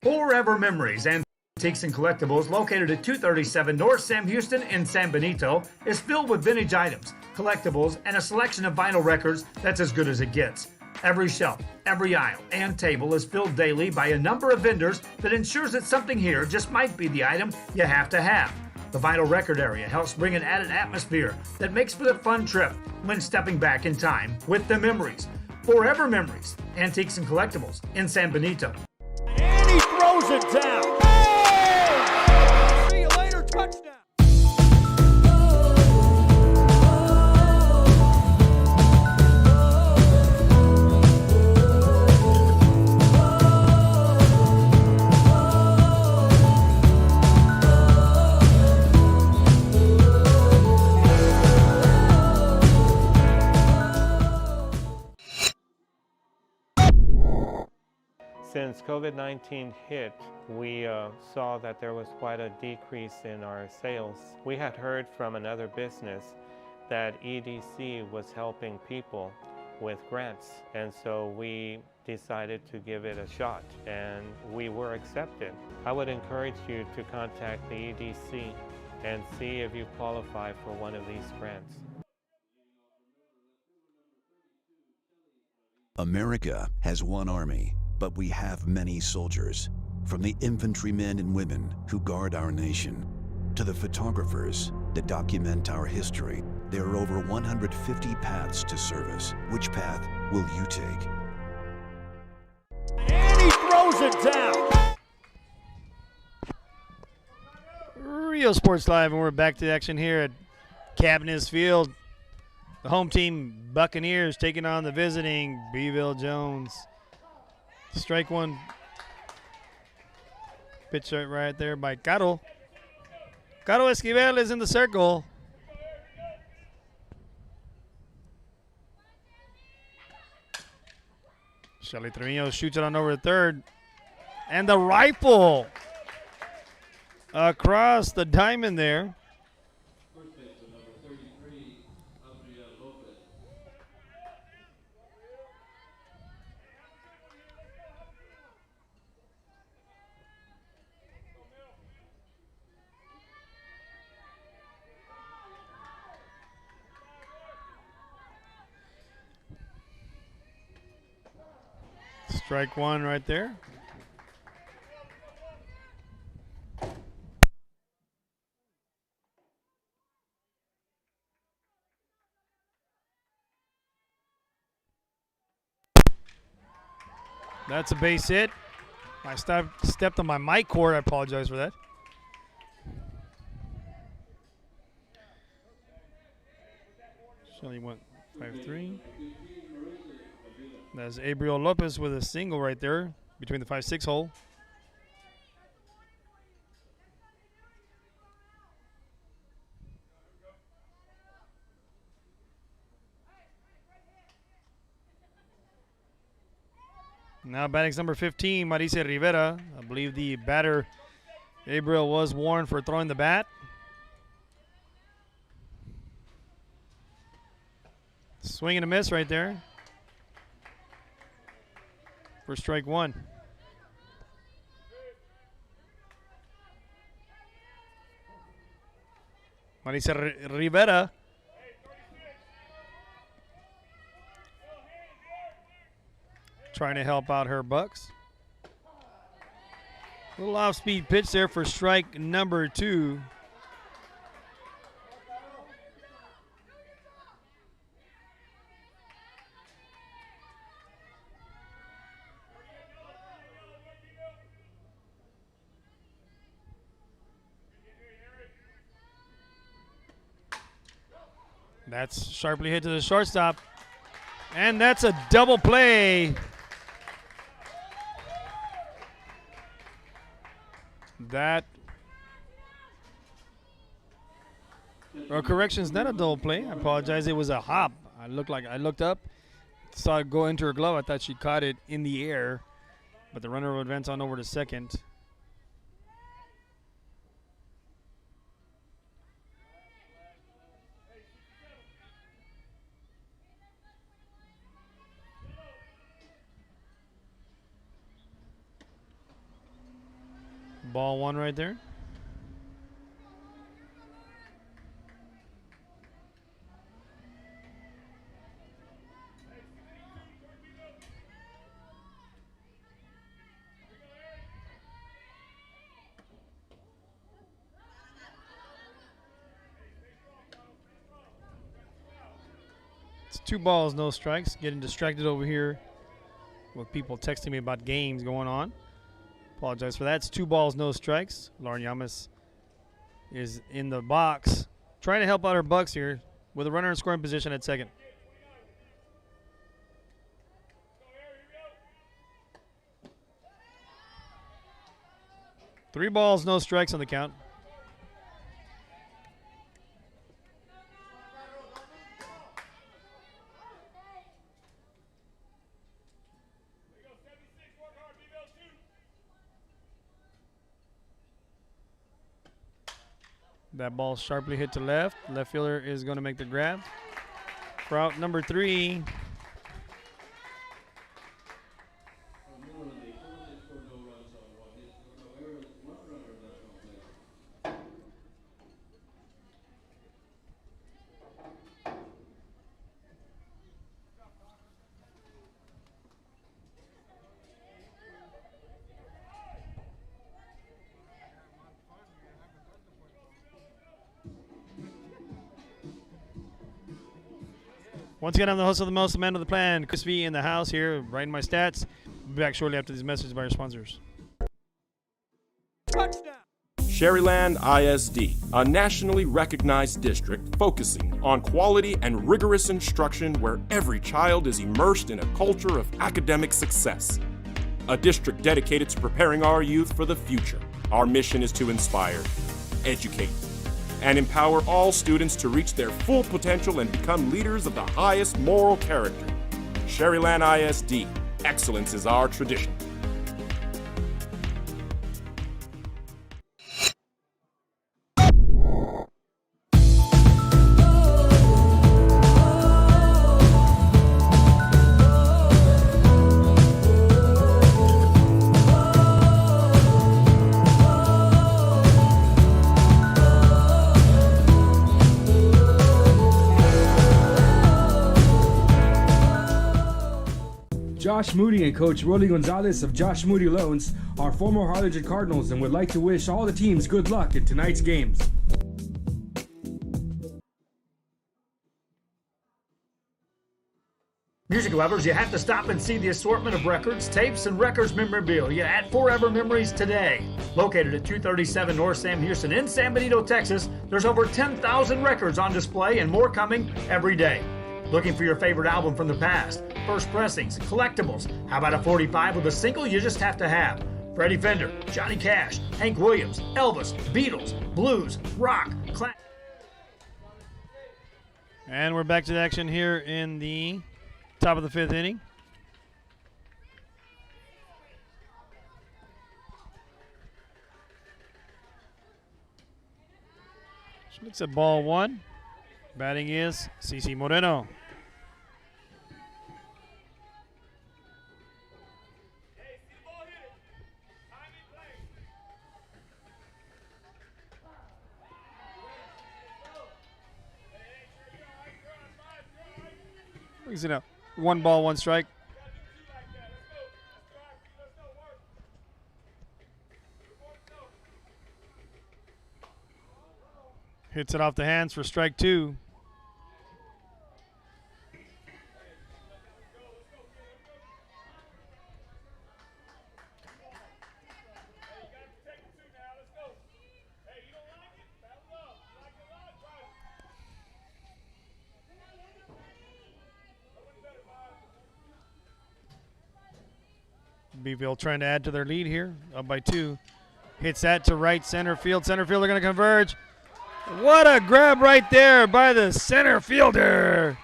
Forever Memories and Antiques and Collectibles, located at 237 North Sam Houston in San Benito, is filled with vintage items, collectibles, and a selection of vinyl records that's as good as it gets. Every shelf, every aisle, and table is filled daily by a number of vendors that ensures that something here just might be the item you have to have. The vinyl record area helps bring an added atmosphere that makes for the fun trip when stepping back in time with the memories. Forever Memories, Antiques and Collectibles in San Benito. And he throws it down. Hey! See you later, touchdown. Since Since COVID-19 hit, we saw that there was quite a decrease in our sales. We had heard from another business that EDC was helping people with grants, and so we decided to give it a shot, and we were accepted. I would encourage you to contact the EDC and see if you qualify for one of these grants. America has one army, but we have many soldiers. From the infantrymen and women who guard our nation, to the photographers that document our history, there are over 150 paths to service. Which path will you take? And he throws it down. Real Sports Live, and we're back to action here at Cabinets Field. The home team Buccaneers taking on the visiting Beeville Jones. Strike one. Pitch right there by Caro. Caro Esquivel is in the circle. Shelly Trevino shoots it on over to third. And the rifle across the diamond there. Strike one right there. That's a base hit. I stepped on my mic cord. I apologize for that. Shelly went 5-3. That's Abriel Lopez with a single right there between the 5-6 hole. Now batting's number 15, Marisa Rivera. I believe the batter, Abriel, was warned for throwing the bat. Swing and a miss right there for strike one. Marisa Rivera trying to help out her Bucks. A little off-speed pitch there for strike number two. That's sharply hit to the shortstop. And that's a double play. That, or corrections, not a double play. I apologize. It was a hop. I looked up, saw it go into her glove. I thought she caught it in the air, but the runner will advance on over to second. Ball one right there. It's 2 balls, no strikes. Getting distracted over here with people texting me about games going on. Apologize for that. It's 2 balls, no strikes. Lauren Yamas is in the box trying to help out her Bucks here with a runner in scoring position at second. Three balls, no strikes on the count. That ball sharply hit to left. Left fielder is going to make the grab. For out number 3. Once again, I'm the host of the most, the man of the plan, Chris V in the house here, writing my stats. Be back shortly after these messages by our sponsors. Touchdown. Sherryland ISD, a nationally recognized district focusing on quality and rigorous instruction where every child is immersed in a culture of academic success. A district dedicated to preparing our youth for the future. Our mission is to inspire, educate, and empower all students to reach their full potential and become leaders of the highest moral character. Sherryland ISD, excellence is our tradition. Josh Moody and Coach Rolly Gonzalez of Josh Moody Loans are former Harlingen Cardinals and would like to wish all the teams good luck in tonight's games. Music lovers, you have to stop and see the assortment of records, tapes, and records memorabilia at Forever Memories today. Located at 237 North Sam Houston in San Benito, Texas, there's over 10,000 records on display and more coming every day. Looking for your favorite album from the past, first pressings, collectibles? How about a 45 with a single you just have to have? Freddie Fender, Johnny Cash, Hank Williams, Elvis, Beatles, blues, rock, classic. And we're back to the action here in the top of the 5th inning. Looks at ball 1. Batting is CC Moreno. Brings it up. 1 ball, 1 strike. Hits it off the hands for strike 2. Beeville trying to add to their lead here, up by 2. Hits that to right center field. Center fielder going to converge. What a grab right there by the center fielder.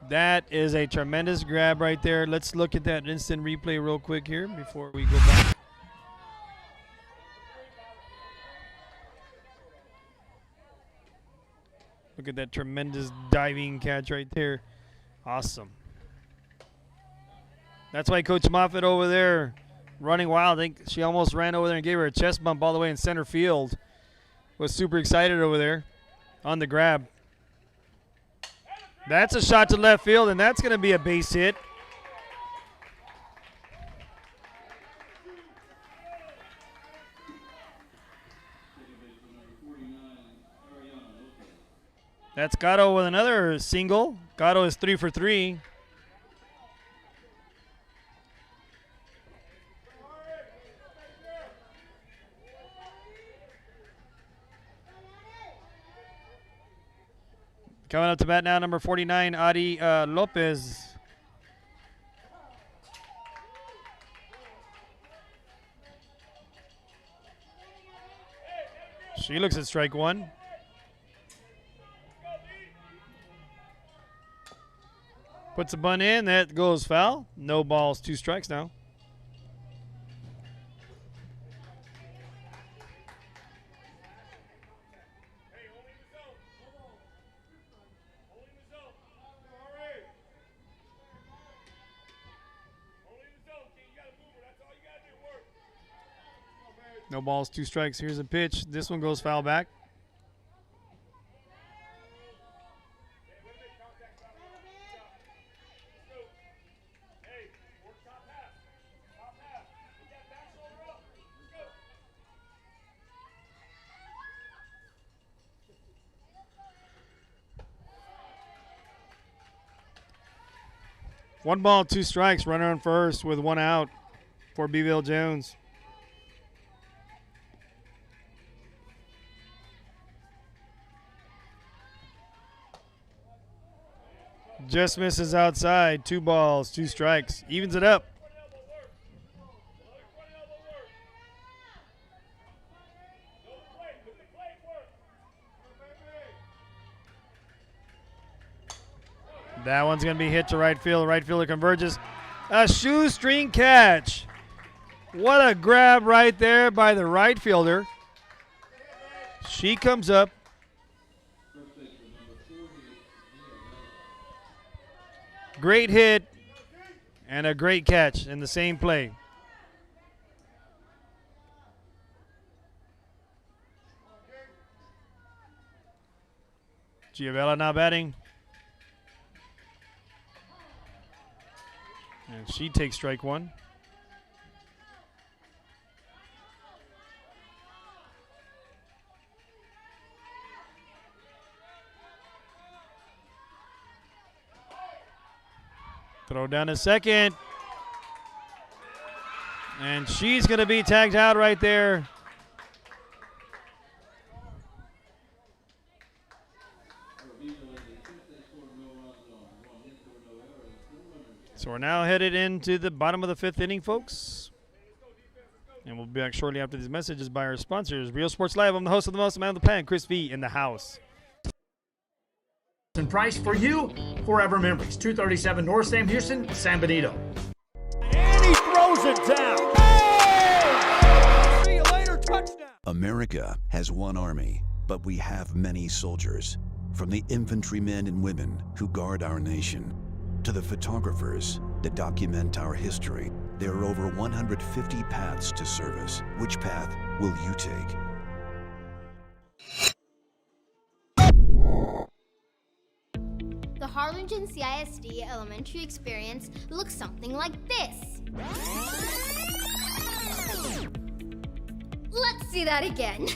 That is a tremendous grab right there. Let's look at that instant replay real quick here before we go back. Look at that tremendous diving catch right there. Awesome. That's why Coach Moffitt over there running wild. I think she almost ran over there and gave her a chest bump all the way in center field. Was super excited over there on the grab. That's a shot to left field, and that's going to be a base hit. That's Gatto with another single. Gatto is 3 for 3. Coming up to bat now, number 49, Adi Lopez. She looks at strike 1. Puts a bunt in. That goes foul. No balls, 2 strikes now. No balls, 2 strikes. Here's a pitch. This one goes foul back. One ball, 2 strikes. Runner on first with 1 out for Beeville Jones. Just misses outside. 2 balls, 2 strikes. Evens it up. That one's going to be hit to right field. Right fielder converges. A shoestring catch. What a grab right there by the right fielder. She comes up. Great hit and a great catch in the same play. Giavella now batting. And she takes strike 1. Throw down a second. And she's going to be tagged out right there. So we're now headed into the bottom of the 5th inning, folks. And we'll be back shortly after these messages by our sponsors. Real Sports Live. I'm the host of the most, man of the pan, Chris V. in the house. And price for you, Forever Memories, 237 North Sam Houston, San Benito. And he throws it down. Hey! See you later, touchdown. America has one army, but we have many soldiers. From the infantrymen and women who guard our nation, to the photographers that document our history, there are over 150 paths to service. Which path will you take? The Harlingen CISD elementary experience looks something like this. Let's see that again.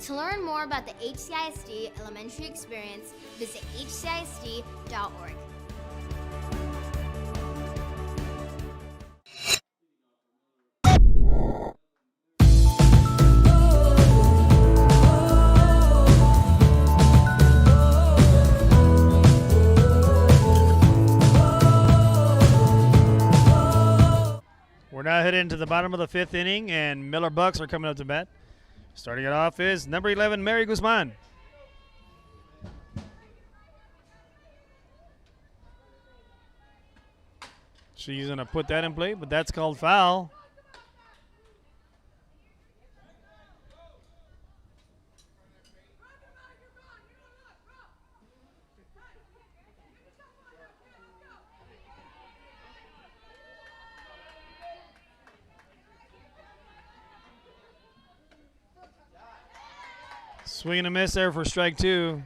To learn more about the HCISD elementary experience, visit hcisd.org. We're now headed into the bottom of the 5th inning, and Miller Bucks are coming up to bat. Starting it off is number 11, Mary Guzman. She's going to put that in play, but that's called foul. Swing and a miss there for strike 2.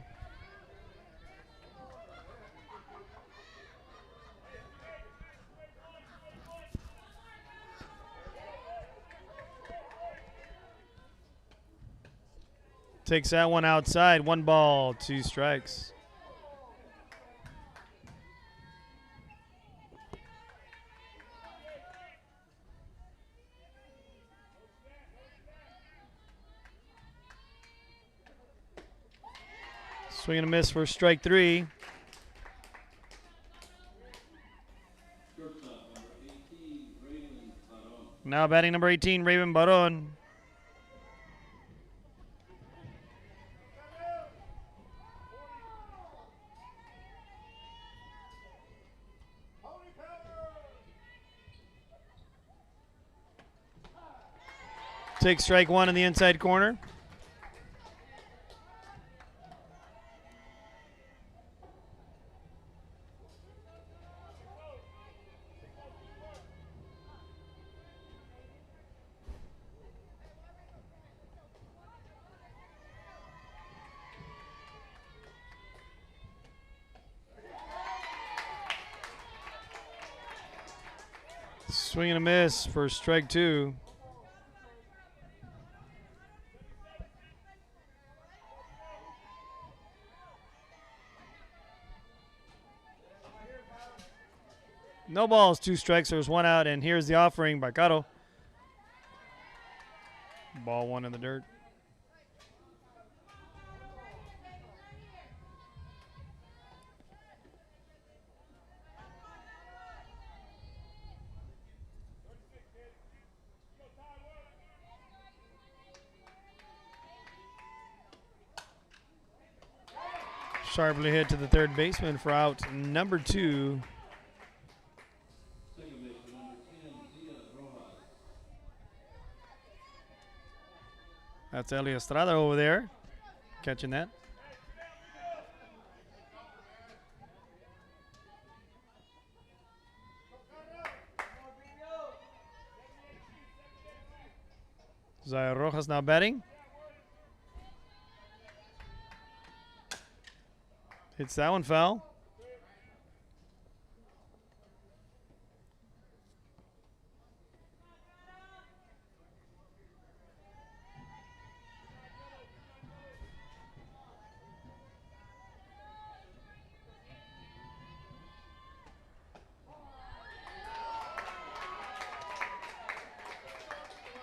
Takes that one outside. 1 ball, 2 strikes. Swing and a miss for strike 3. Now batting number 18, Raven Baron. Takes strike one in the inside corner. Swing and a miss for strike two. No balls, 2 strikes. There's 1 out, and here's the offering by Caro. Ball 1 in the dirt. Sharply hit to the third baseman for out number 2. That's Eli Estrada over there, catching that. Zaya Rojas now batting. Hits that one foul.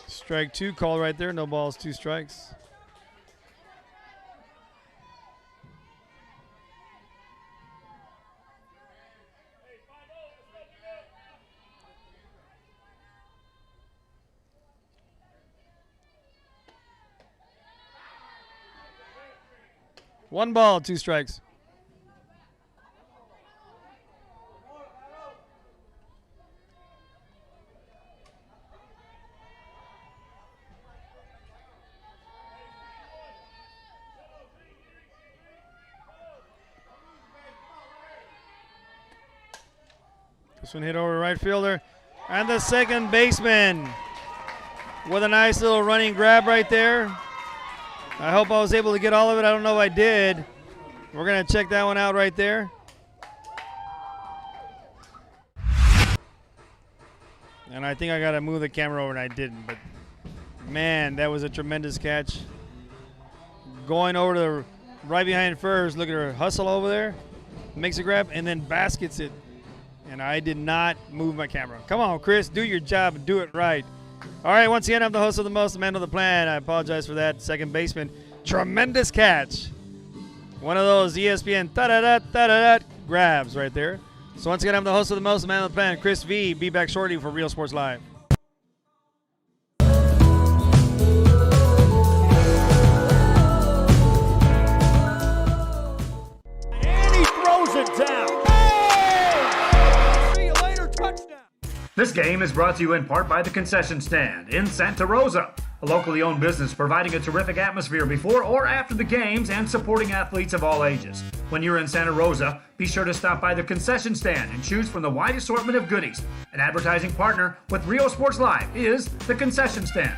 Strike 2 call right there. No balls, 2 strikes. One ball, 2 strikes. This one hit over right fielder. And the second baseman with a nice little running grab right there. I hope I was able to get all of it. I don't know if I did. We're going to check that one out right there. And I think I got to move the camera over, and I didn't. But, man, that was a tremendous catch. Going over to the right behind first. Look at her hustle over there. Makes a grab, and then baskets it. And I did not move my camera. Come on, Chris. Do your job and do it right. All right, once again, I'm the host of the most, the man of the plan. I apologize for that. Second baseman. Tremendous catch. One of those ESPN ta-da-da-ta-da-da grabs right there. So once again, I'm the host of the most, the man of the plan, Chris V. Be back shortly for Real Sports Live. And he throws it down. See you later, touchdown. This game is brought to you in part by the Concession Stand in Santa Rosa, a locally owned business providing a terrific atmosphere before or after the games and supporting athletes of all ages. When you're in Santa Rosa, be sure to stop by the Concession Stand and choose from the wide assortment of goodies. An advertising partner with Rio Sports Live is the Concession Stand.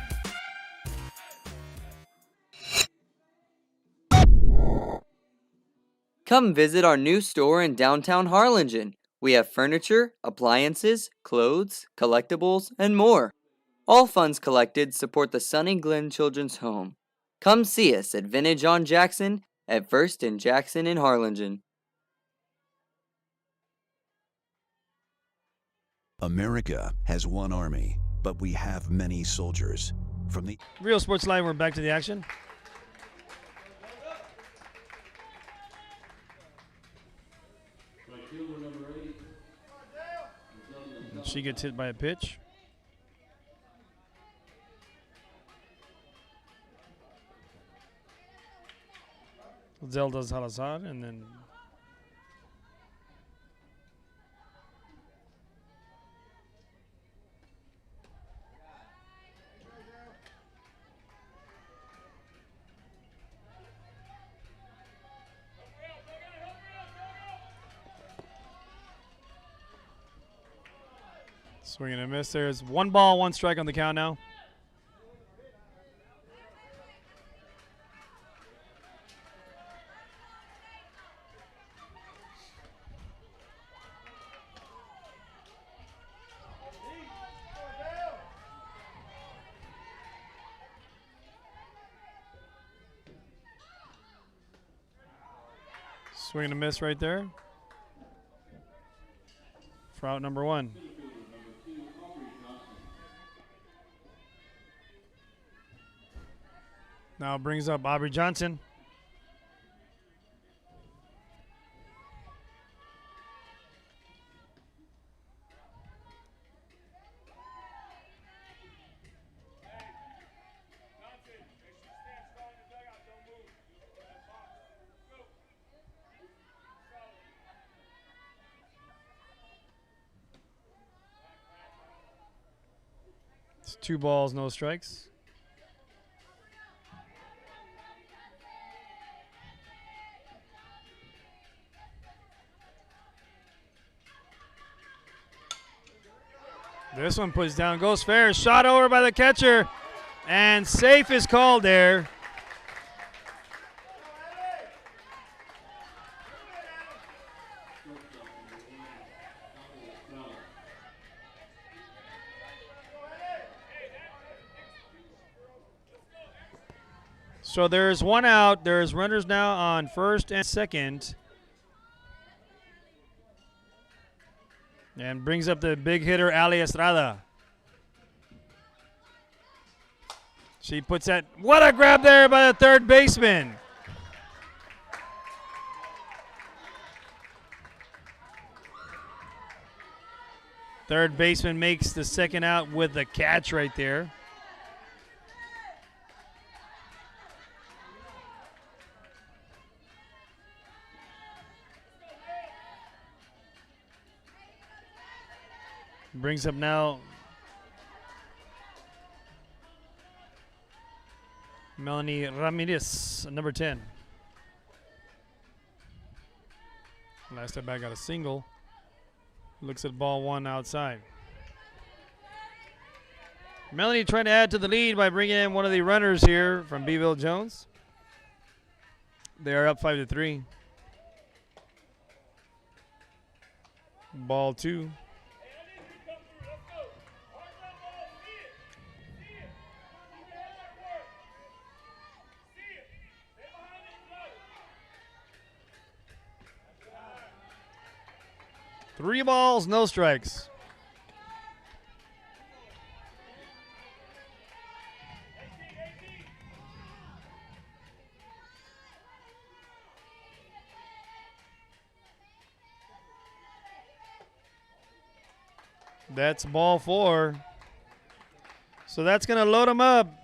Come visit our new store in downtown Harlingen. We have furniture, appliances, clothes, collectibles, and more. All funds collected support the Sunny Glen Children's Home. Come see us at Vintage on Jackson at First and Jackson in Harlingen. America has one army, but we have many soldiers. From the Real Sports Live, we're back to the action. She gets hit by a pitch. Zelda Salazar, and then swing and a miss. There's 1 ball, 1 strike on the count now. Swing and a miss right there for out number 1. Now brings up Aubrey Johnson. It's 2 balls, no strikes. This one puts down, goes fair, shot over by the catcher, and safe is called there. So there's 1 out. There's runners now on first and second. And brings up the big hitter, Ali Estrada. She puts that. What a grab there by the third baseman. Third baseman makes the second out with the catch right there. Brings up now Melanie Ramirez, number 10. Last at bat got a single. Looks at ball 1 outside. Melanie trying to add to the lead by bringing in one of the runners here from Beeville Jones. They are up 5-3. Ball 2. Three balls, no strikes. That's ball 4. So that's going to load them up.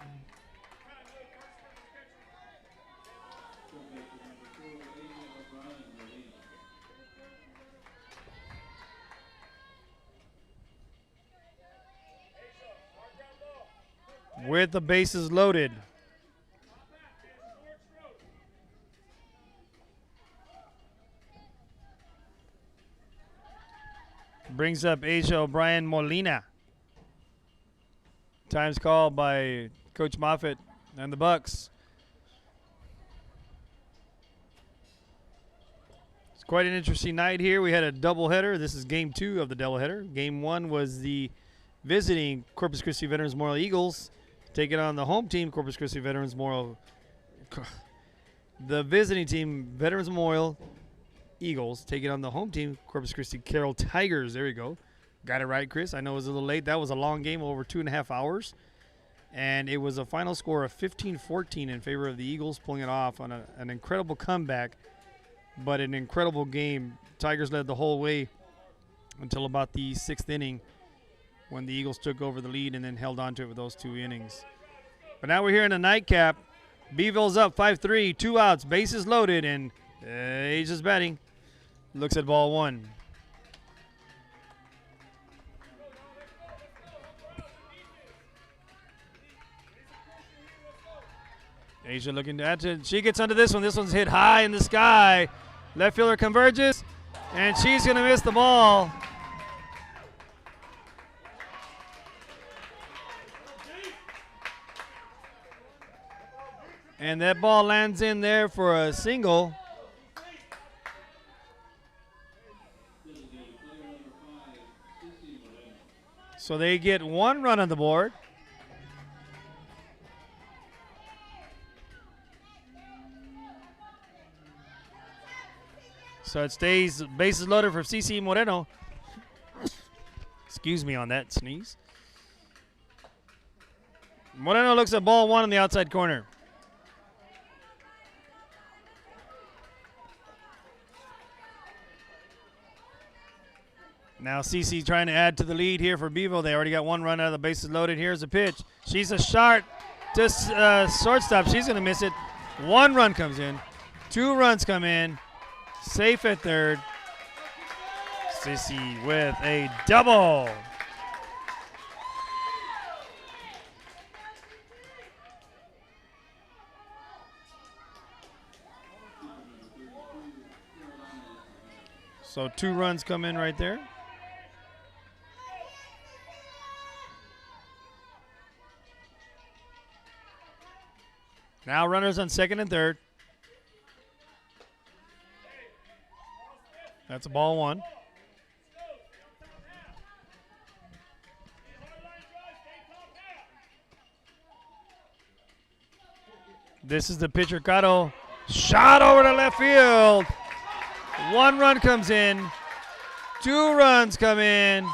With the bases loaded. Brings up Asia O'Brien Molina. Time's called by Coach Moffitt and the Bucks. It's quite an interesting night here. We had a doubleheader. This is game 2 of the doubleheader. Game 1 was the visiting Corpus Christi Veterans Memorial Eagles taking on the home team, Corpus Christi Veterans Memorial. The visiting team, Veterans Memorial Eagles, taking on the home team, Corpus Christi Carroll Tigers. There you go. Got it right, Chris. I know it was a little late. That was a long game, over 2.5 hours. And it was a final score of 15-14 in favor of the Eagles, pulling it off on an incredible comeback, but an incredible game. Tigers led the whole way until about the 6th inning, when the Eagles took over the lead and then held on to it with those 2 innings. But now we're here in a nightcap. Beeville's up 5-3, 2 outs, bases loaded, and he's just batting. Looks at ball 1. Asia looking at it. She gets under this one. This one's hit high in the sky. Left fielder converges, and she's going to miss the ball. And that ball lands in there for a single. So they get 1 run on the board. So it stays bases loaded for CC Moreno. Excuse me on that sneeze. Moreno looks at ball 1 in the outside corner. Now CC trying to add to the lead here for Beeville. They already got 1 run out of the bases loaded. Here's a pitch. She's a short to shortstop. She's going to miss it. 1 run comes in. 2 runs come in. Safe at third. Sissy with a double. So 2 runs come in right there. Now runners on second and third. That's a ball 1. This is the pitcher, Cotto. Shot over to left field. 1 run comes in. 2 runs come in.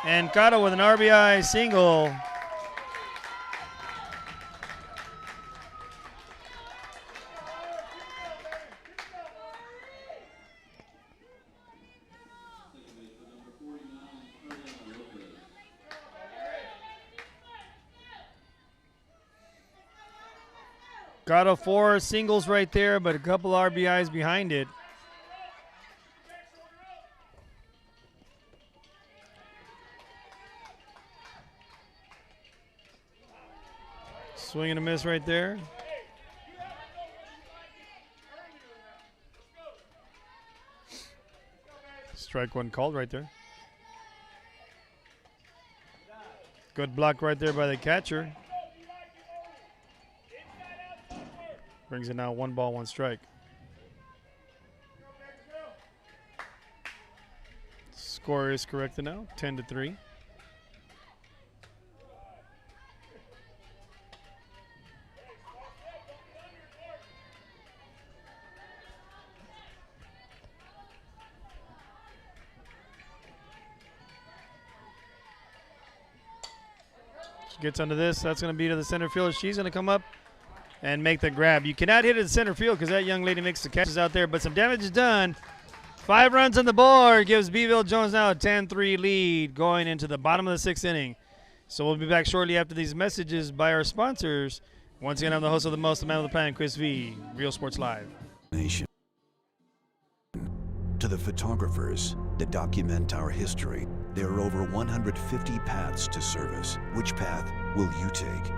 And Cotto with an RBI single. Got a 4 singles right there, but a couple RBIs behind it. Swing and a miss right there. Strike 1 called right there. Good block right there by the catcher. Brings it now 1 ball, 1 strike. Score is corrected now, 10-3. She gets under this. That's going to be to the center fielder. She's going to come up and make the grab. You cannot hit it in center field because that young lady makes the catches out there, but some damage is done. 5 runs on the board gives Beeville Jones now a 10-3 lead going into the bottom of the 6th inning. So we'll be back shortly after these messages by our sponsors. Once again, I'm the host of the most, the man with the plan, Chris V, Real Sports Live. Nation. To the photographers that document our history, there are over 150 paths to service. Which path will you take?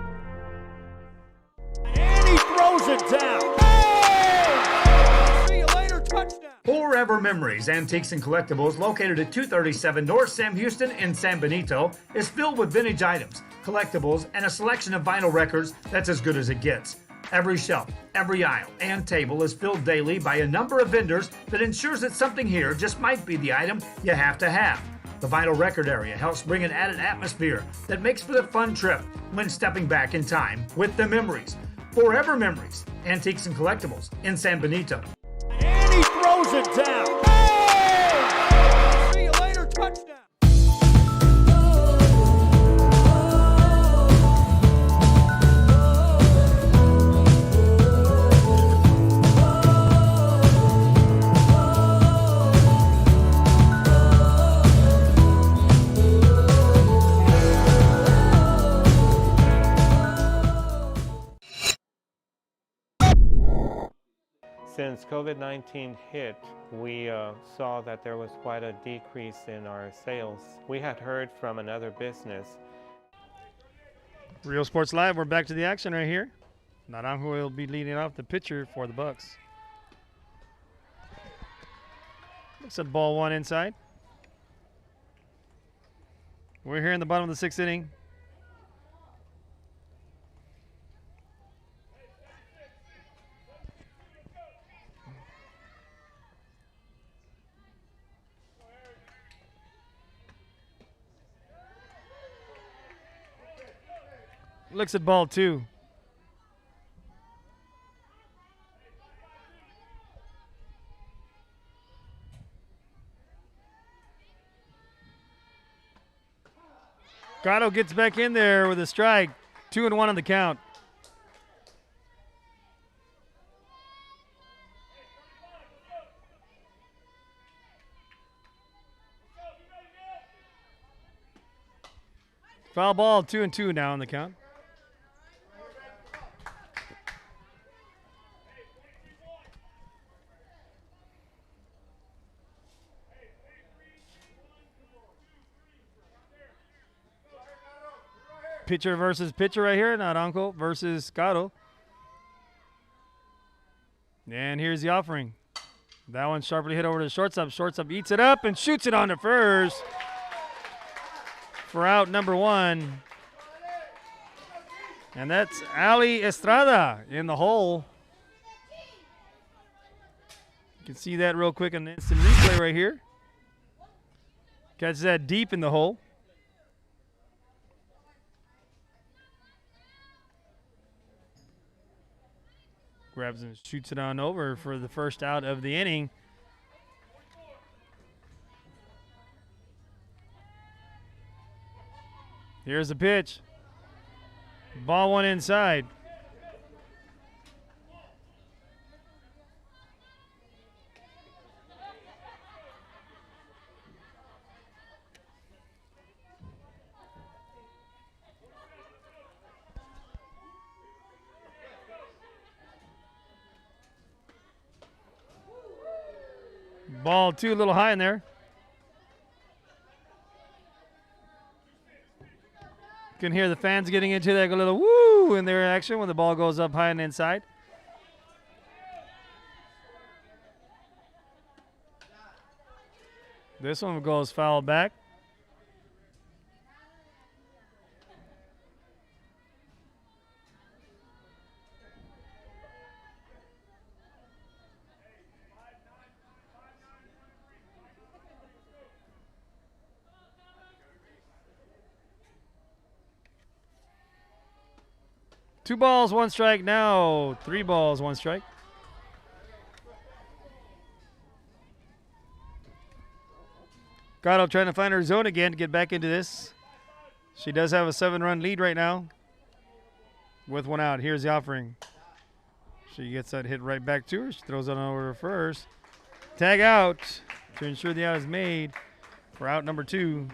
And he throws it down. Hey! See you later, touchdown. Forever Memories, Antiques and Collectibles, located at 237 North Sam Houston in San Benito, is filled with vintage items, collectibles, and a selection of vinyl records that's as good as it gets. Every shelf, every aisle, and table is filled daily by a number of vendors that ensures that something here just might be the item you have to have. The vinyl record area helps bring an added atmosphere that makes for the fun trip when stepping back in time with the memories. Forever Memories, Antiques and Collectibles in San Benito. And he throws it down. Hey! See you later, touchdown. Since COVID-19 hit, we saw that there was quite a decrease in our sales. We had heard from another business. Real Sports Live, we're back to the action right here. Naranjo will be leading off the pitcher for the Bucks. Looks at ball one inside. We're here in the bottom of the sixth inning. Looks at ball two. Gatto gets back in there with a strike. 2-1 on the count. Foul ball, 2-2 now on the count. Pitcher versus pitcher right here. Naranjo versus Gatto. And here's the offering. That one sharply hit over to the shortstop. Shortstop eats it up and shoots it on to first for out number one. And that's Ali Estrada in the hole. You can see that real quick on the instant replay right here. Catches that deep in the hole. Grabs and shoots it on over for the first out of the inning. Here's the pitch. Ball one inside. Ball two, a little high in there. You can hear the fans getting into that, a little woo in their action when the ball goes up high and inside. This one goes foul back. Two balls, one strike now. 3 balls, 1 strike. Gatto trying to find her zone again to get back into this. She does have a 7-run lead right now with 1 out. Here's the offering. She gets that hit right back to her. She throws it on over to first. Tag out to ensure the out is made for out number 2.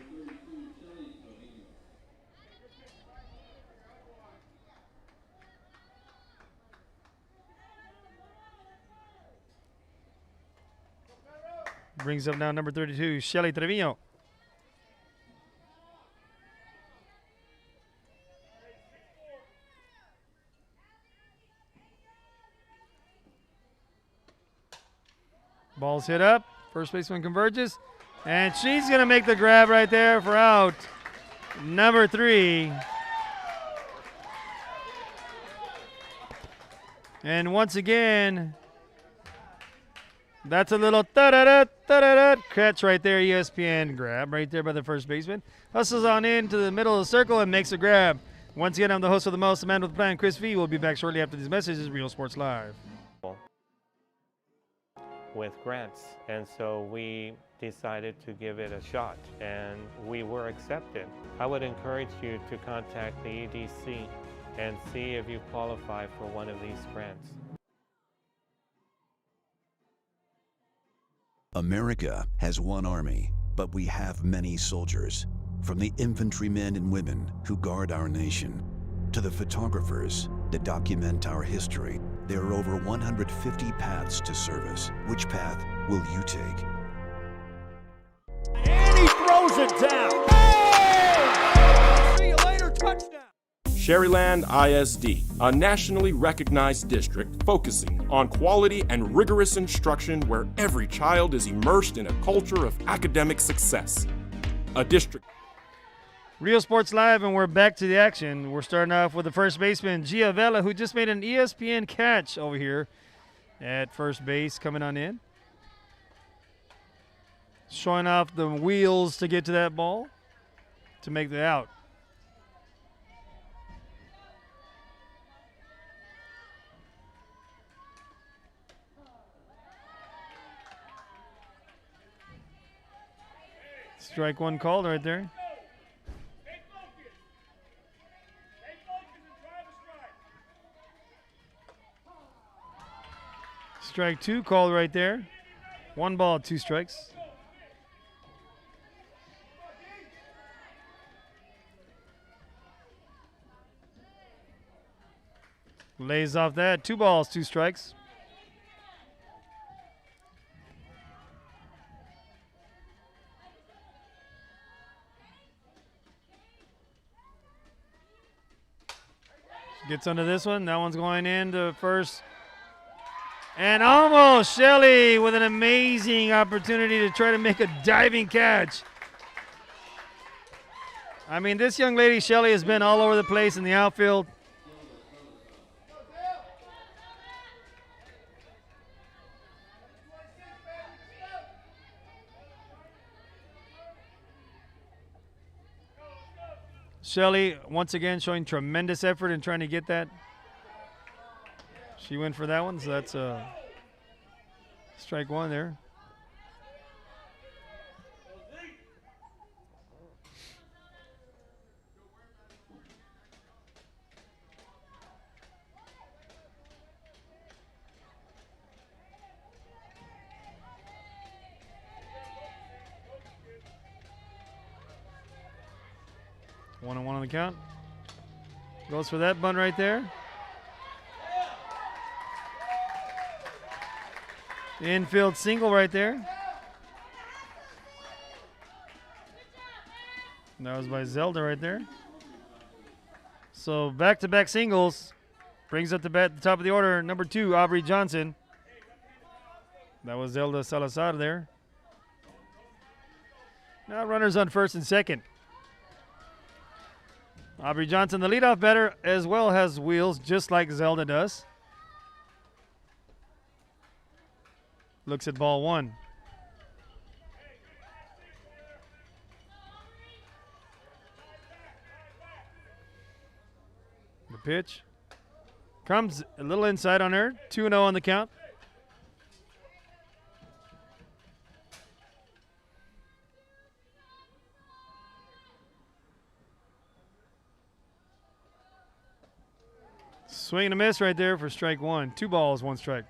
Brings up now number 32, Shelly Trevino. Ball's hit up. First baseman converges. And she's going to make the grab right there for out number 3. And once again, that's a little da-da-da catch right there, ESPN grab right there by the first baseman. Hustles on into the middle of the circle and makes a grab. Once again, I'm the host of The Most, the man with the plan, Chris V. We'll be back shortly after these messages, Real Sports Live. With grants, and so we decided to give it a shot, and we were accepted. I would encourage you to contact the EDC and see if you qualify for one of these grants. America has one army, but we have many soldiers. From the infantrymen and women who guard our nation, to the photographers that document our history, There are over 150 paths to service. Which path will you take? And he throws it down. Oh! See you later, touchdown. Sherryland ISD, a nationally recognized district focusing on quality and rigorous instruction where every child is immersed in a culture of academic success. A district. Real Sports Live, and we're back to the action. We're starting off with the first baseman, Giavella, who just made an ESPN catch over here at first base, coming on in. Showing off the wheels to get to that ball to make the out. Strike one called right there. Strike two called right there. 1 ball, 2 strikes. Lays off that. 2 balls, 2 strikes. Gets under this one. That one's going into first. And almost Shelley with an amazing opportunity to try to make a diving catch. I mean, this young lady, Shelley, has been all over the place in the outfield. Shelley, once again, showing tremendous effort in trying to get that. She went for that one, so that's strike one there. One and one on the count. Goes for that bunt right there. Infield single right there. That was by Zelda right there. So back-to-back singles. Brings up the bat at the top of the order. Number 2, Aubrey Johnson. That was Zelda Salazar there. Now runners on first and second. Aubrey Johnson, the leadoff batter, as well has wheels, just like Zelda does. Looks at ball 1. The pitch comes a little inside on her. 2-0 on the count. Swing and a miss right there for strike 1. 2 balls, 1 strike.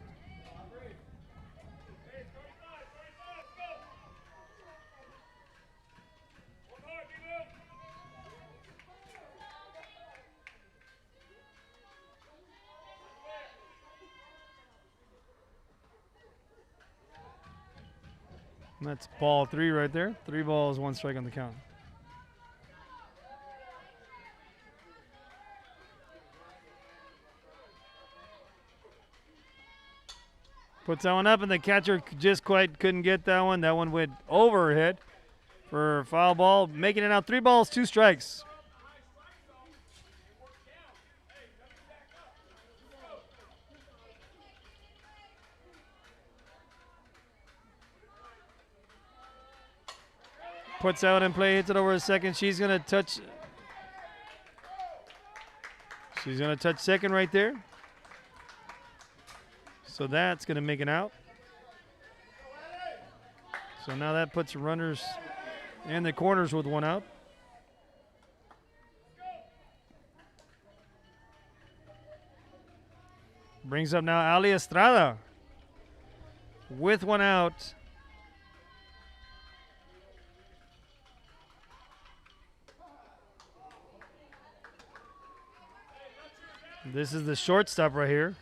And that's ball 3 right there. 3 balls, 1 strike on the count. Puts that one up, and the catcher just quite couldn't get that one. That one went overhead for a foul ball, making it now 3 balls, 2 strikes. Puts out in play, hits it over a second. She's going to touch. She's going to touch second right there. So that's going to make an out. So now that puts runners in the corners with 1 out. Brings up now Ali Estrada with 1 out. This is the shortstop right here.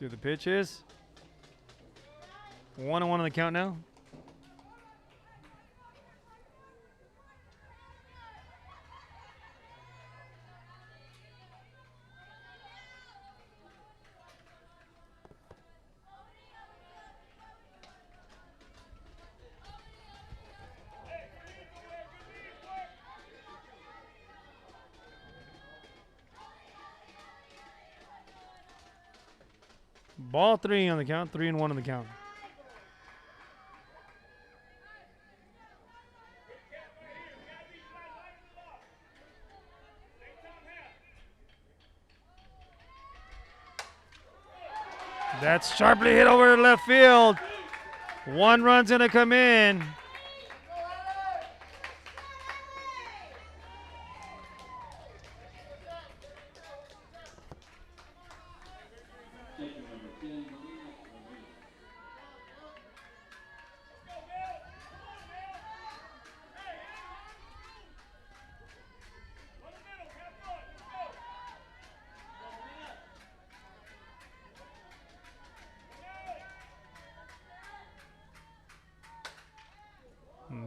See what the pitch is. 1-1 on the count now. Ball 3 on the count, 3-1 on the count. That's sharply hit over to left field. 1 run's going to come in.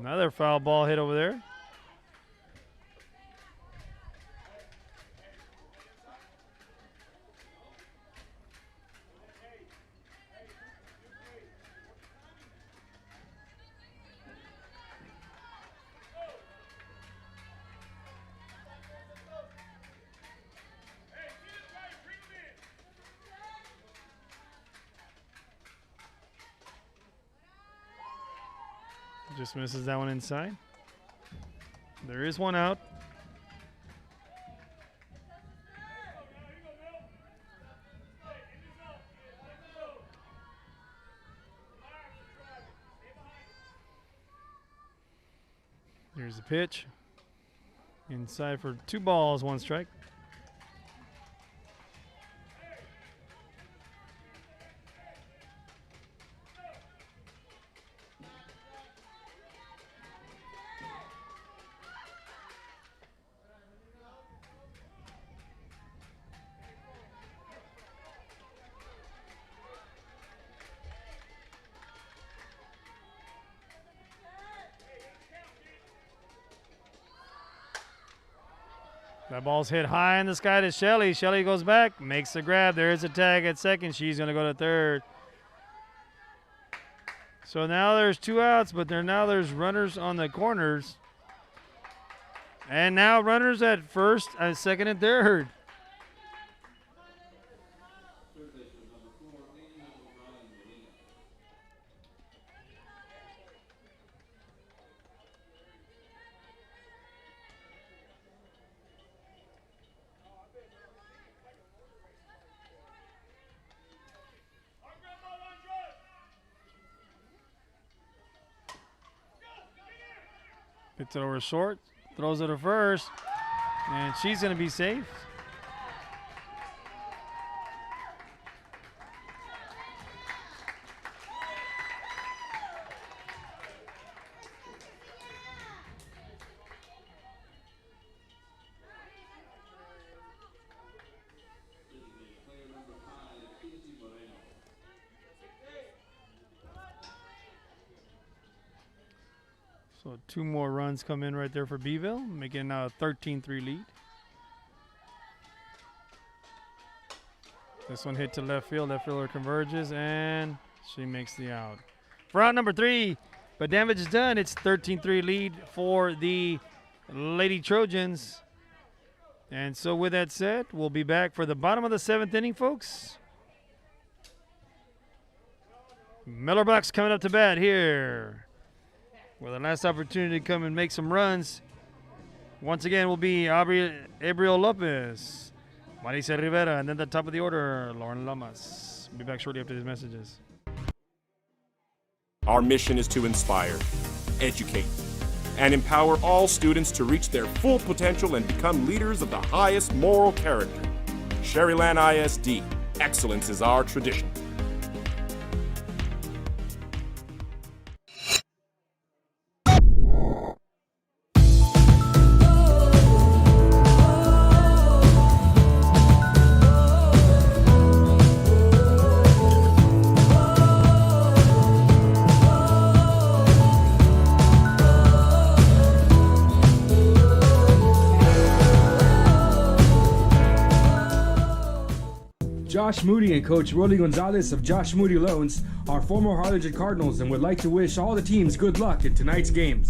Another foul ball hit over there. Just misses that one inside. There is one out. Here's the pitch. Inside for 2 balls, 1 strike. That ball's hit high in the sky to Shelly. Shelly goes back, makes the grab. There is a tag at second. She's going to go to third. So now there's 2 outs, but there's runners on the corners. And now runners at first, second, and third. Hits it over short, throws it to first, and she's going to be safe. So 2 more runs come in right there for Beeville, making now a 13-3 lead. This one hit to left field. Left fielder converges, and she makes the out. For out number 3, but damage is done. It's 13-3 lead for the Lady Trojans. And so with that said, we'll be back for the bottom of the 7th inning, folks. Miller Bucks coming up to bat here. Well, the last opportunity to come and make some runs, once again, will be Abriel Lopez, Marisa Rivera, and then the top of the order, Lauren Lamas. We'll be back shortly after these messages. Our mission is to inspire, educate, and empower all students to reach their full potential and become leaders of the highest moral character. Sherryland ISD, excellence is our tradition. Josh Moody and Coach Rolly Gonzalez of Josh Moody Loans are former Harlingen Cardinals and would like to wish all the teams good luck in tonight's games.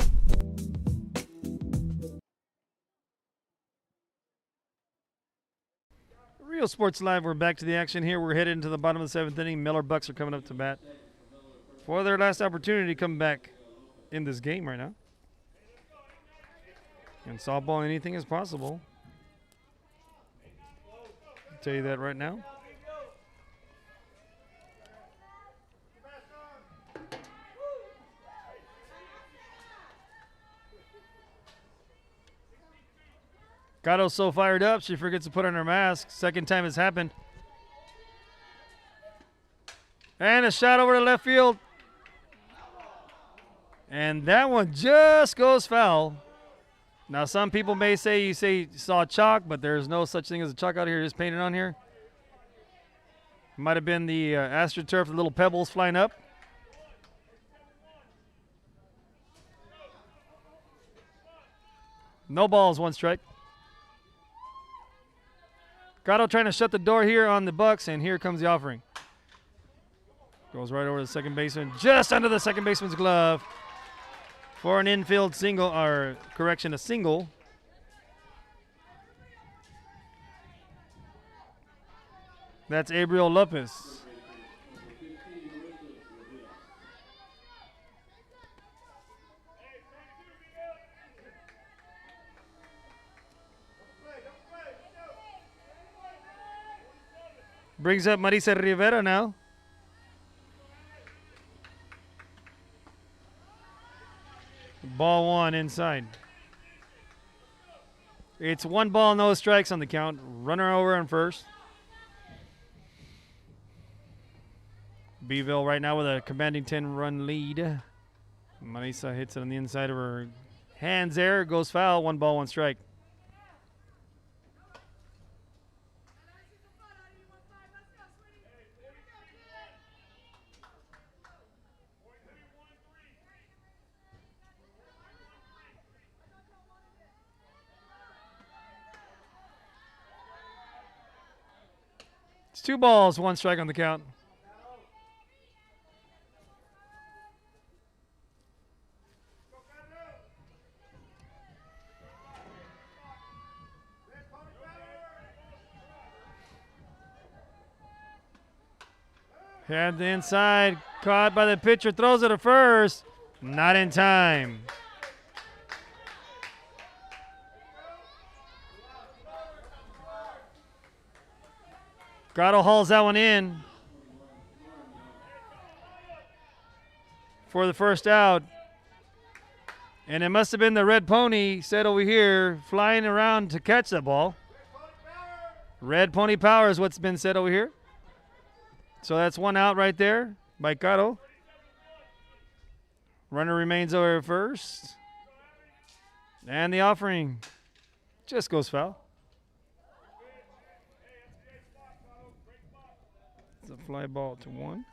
Real Sports Live, we're back to the action here. We're headed into the bottom of the 7th inning. Miller Bucks are coming up to bat for their last opportunity to come back in this game right now. In softball, anything is possible. I'll tell you that right now. Gatto's so fired up, she forgets to put on her mask. Second time it's happened. And a shot over to left field. And that one just goes foul. Now, some people may say you saw chalk, but there's no such thing as a chalk out here. Just painted on here. Might have been the AstroTurf, the little pebbles flying up. No balls, one strike. Gatto trying to shut the door here on the Bucks, and here comes the offering. Goes right over the second baseman, just under the second baseman's glove for an infield single, or correction, a single. That's Abriel Lopez. Brings up Marisa Rivera now. Ball one inside. It's 1 ball, no strikes on the count. Runner over on first. Beeville right now with a commanding 10-run lead. Marisa hits it on the inside of her hands there. Goes foul. 1 ball, 1 strike. It's 2 balls, 1 strike on the count. Had the inside, caught by the pitcher, throws it to first. Not in time. Gatto hauls that one in for the first out. And it must have been the red pony set over here flying around to catch that ball. Red pony power is what's been said over here. So that's 1 out right there by Gatto. Runner remains over at first. And the offering just goes foul. It's a fly ball to 1.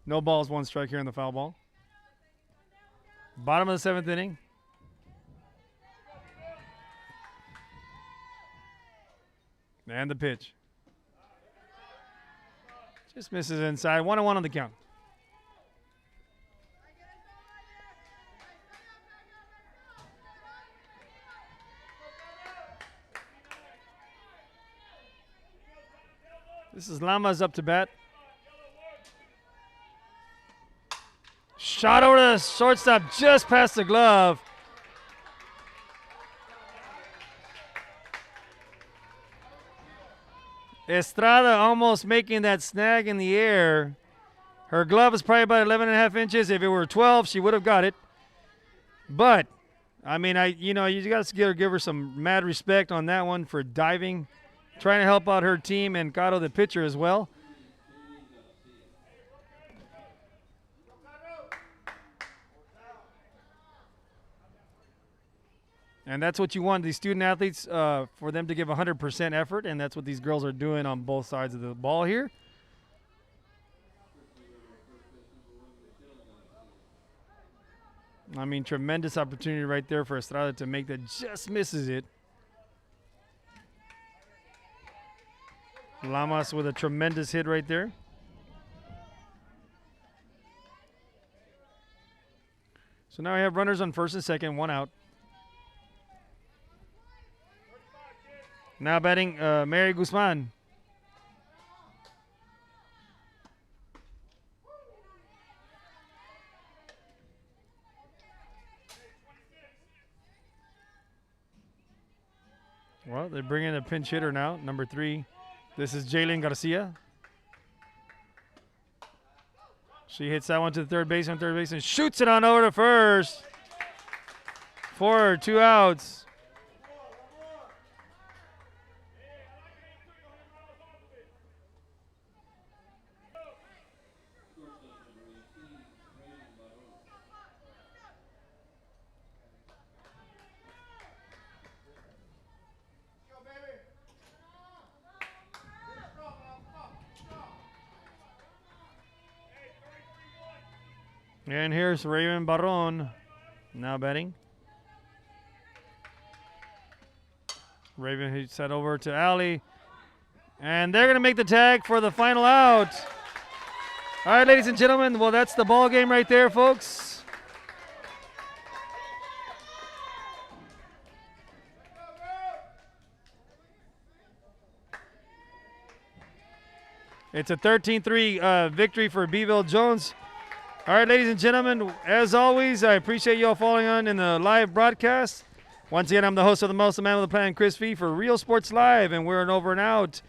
No balls, 1 strike here in the foul ball. Bottom of the 7th inning. And the pitch. Just misses inside. 1-1 on the count. This is Lamas up to bat. Shot over to the shortstop just past the glove. Estrada almost making that snag in the air. Her glove is probably about 11.5 inches. If it were 12, she would have got it. But, I mean, you got to give her some mad respect on that one for diving, trying to help out her team, and Gatto, the pitcher, as well. And that's what you want these student athletes, for them to give 100% effort, and that's what these girls are doing on both sides of the ball here. I mean, tremendous opportunity right there for Estrada to make that, just misses it. Lamas with a tremendous hit right there. So now we have runners on first and second, 1 out. Now batting Mary Guzman. Well, they bring in a pinch hitter now, number 3. This is Jalen Garcia. She hits that one to the third base and shoots it on over to first. 4, 2 outs. And here's Raven Barron now batting. Raven hits that over to Alley. And they're going to make the tag for the final out. All right, ladies and gentlemen, well, that's the ball game right there, folks. It's a 13-3 victory for Beeville Jones. All right, ladies and gentlemen, as always, I appreciate you all following on in the live broadcast. Once again, I'm the host of the most, the man with the plan, Chris V, for Real Sports Live, and we're an over and out.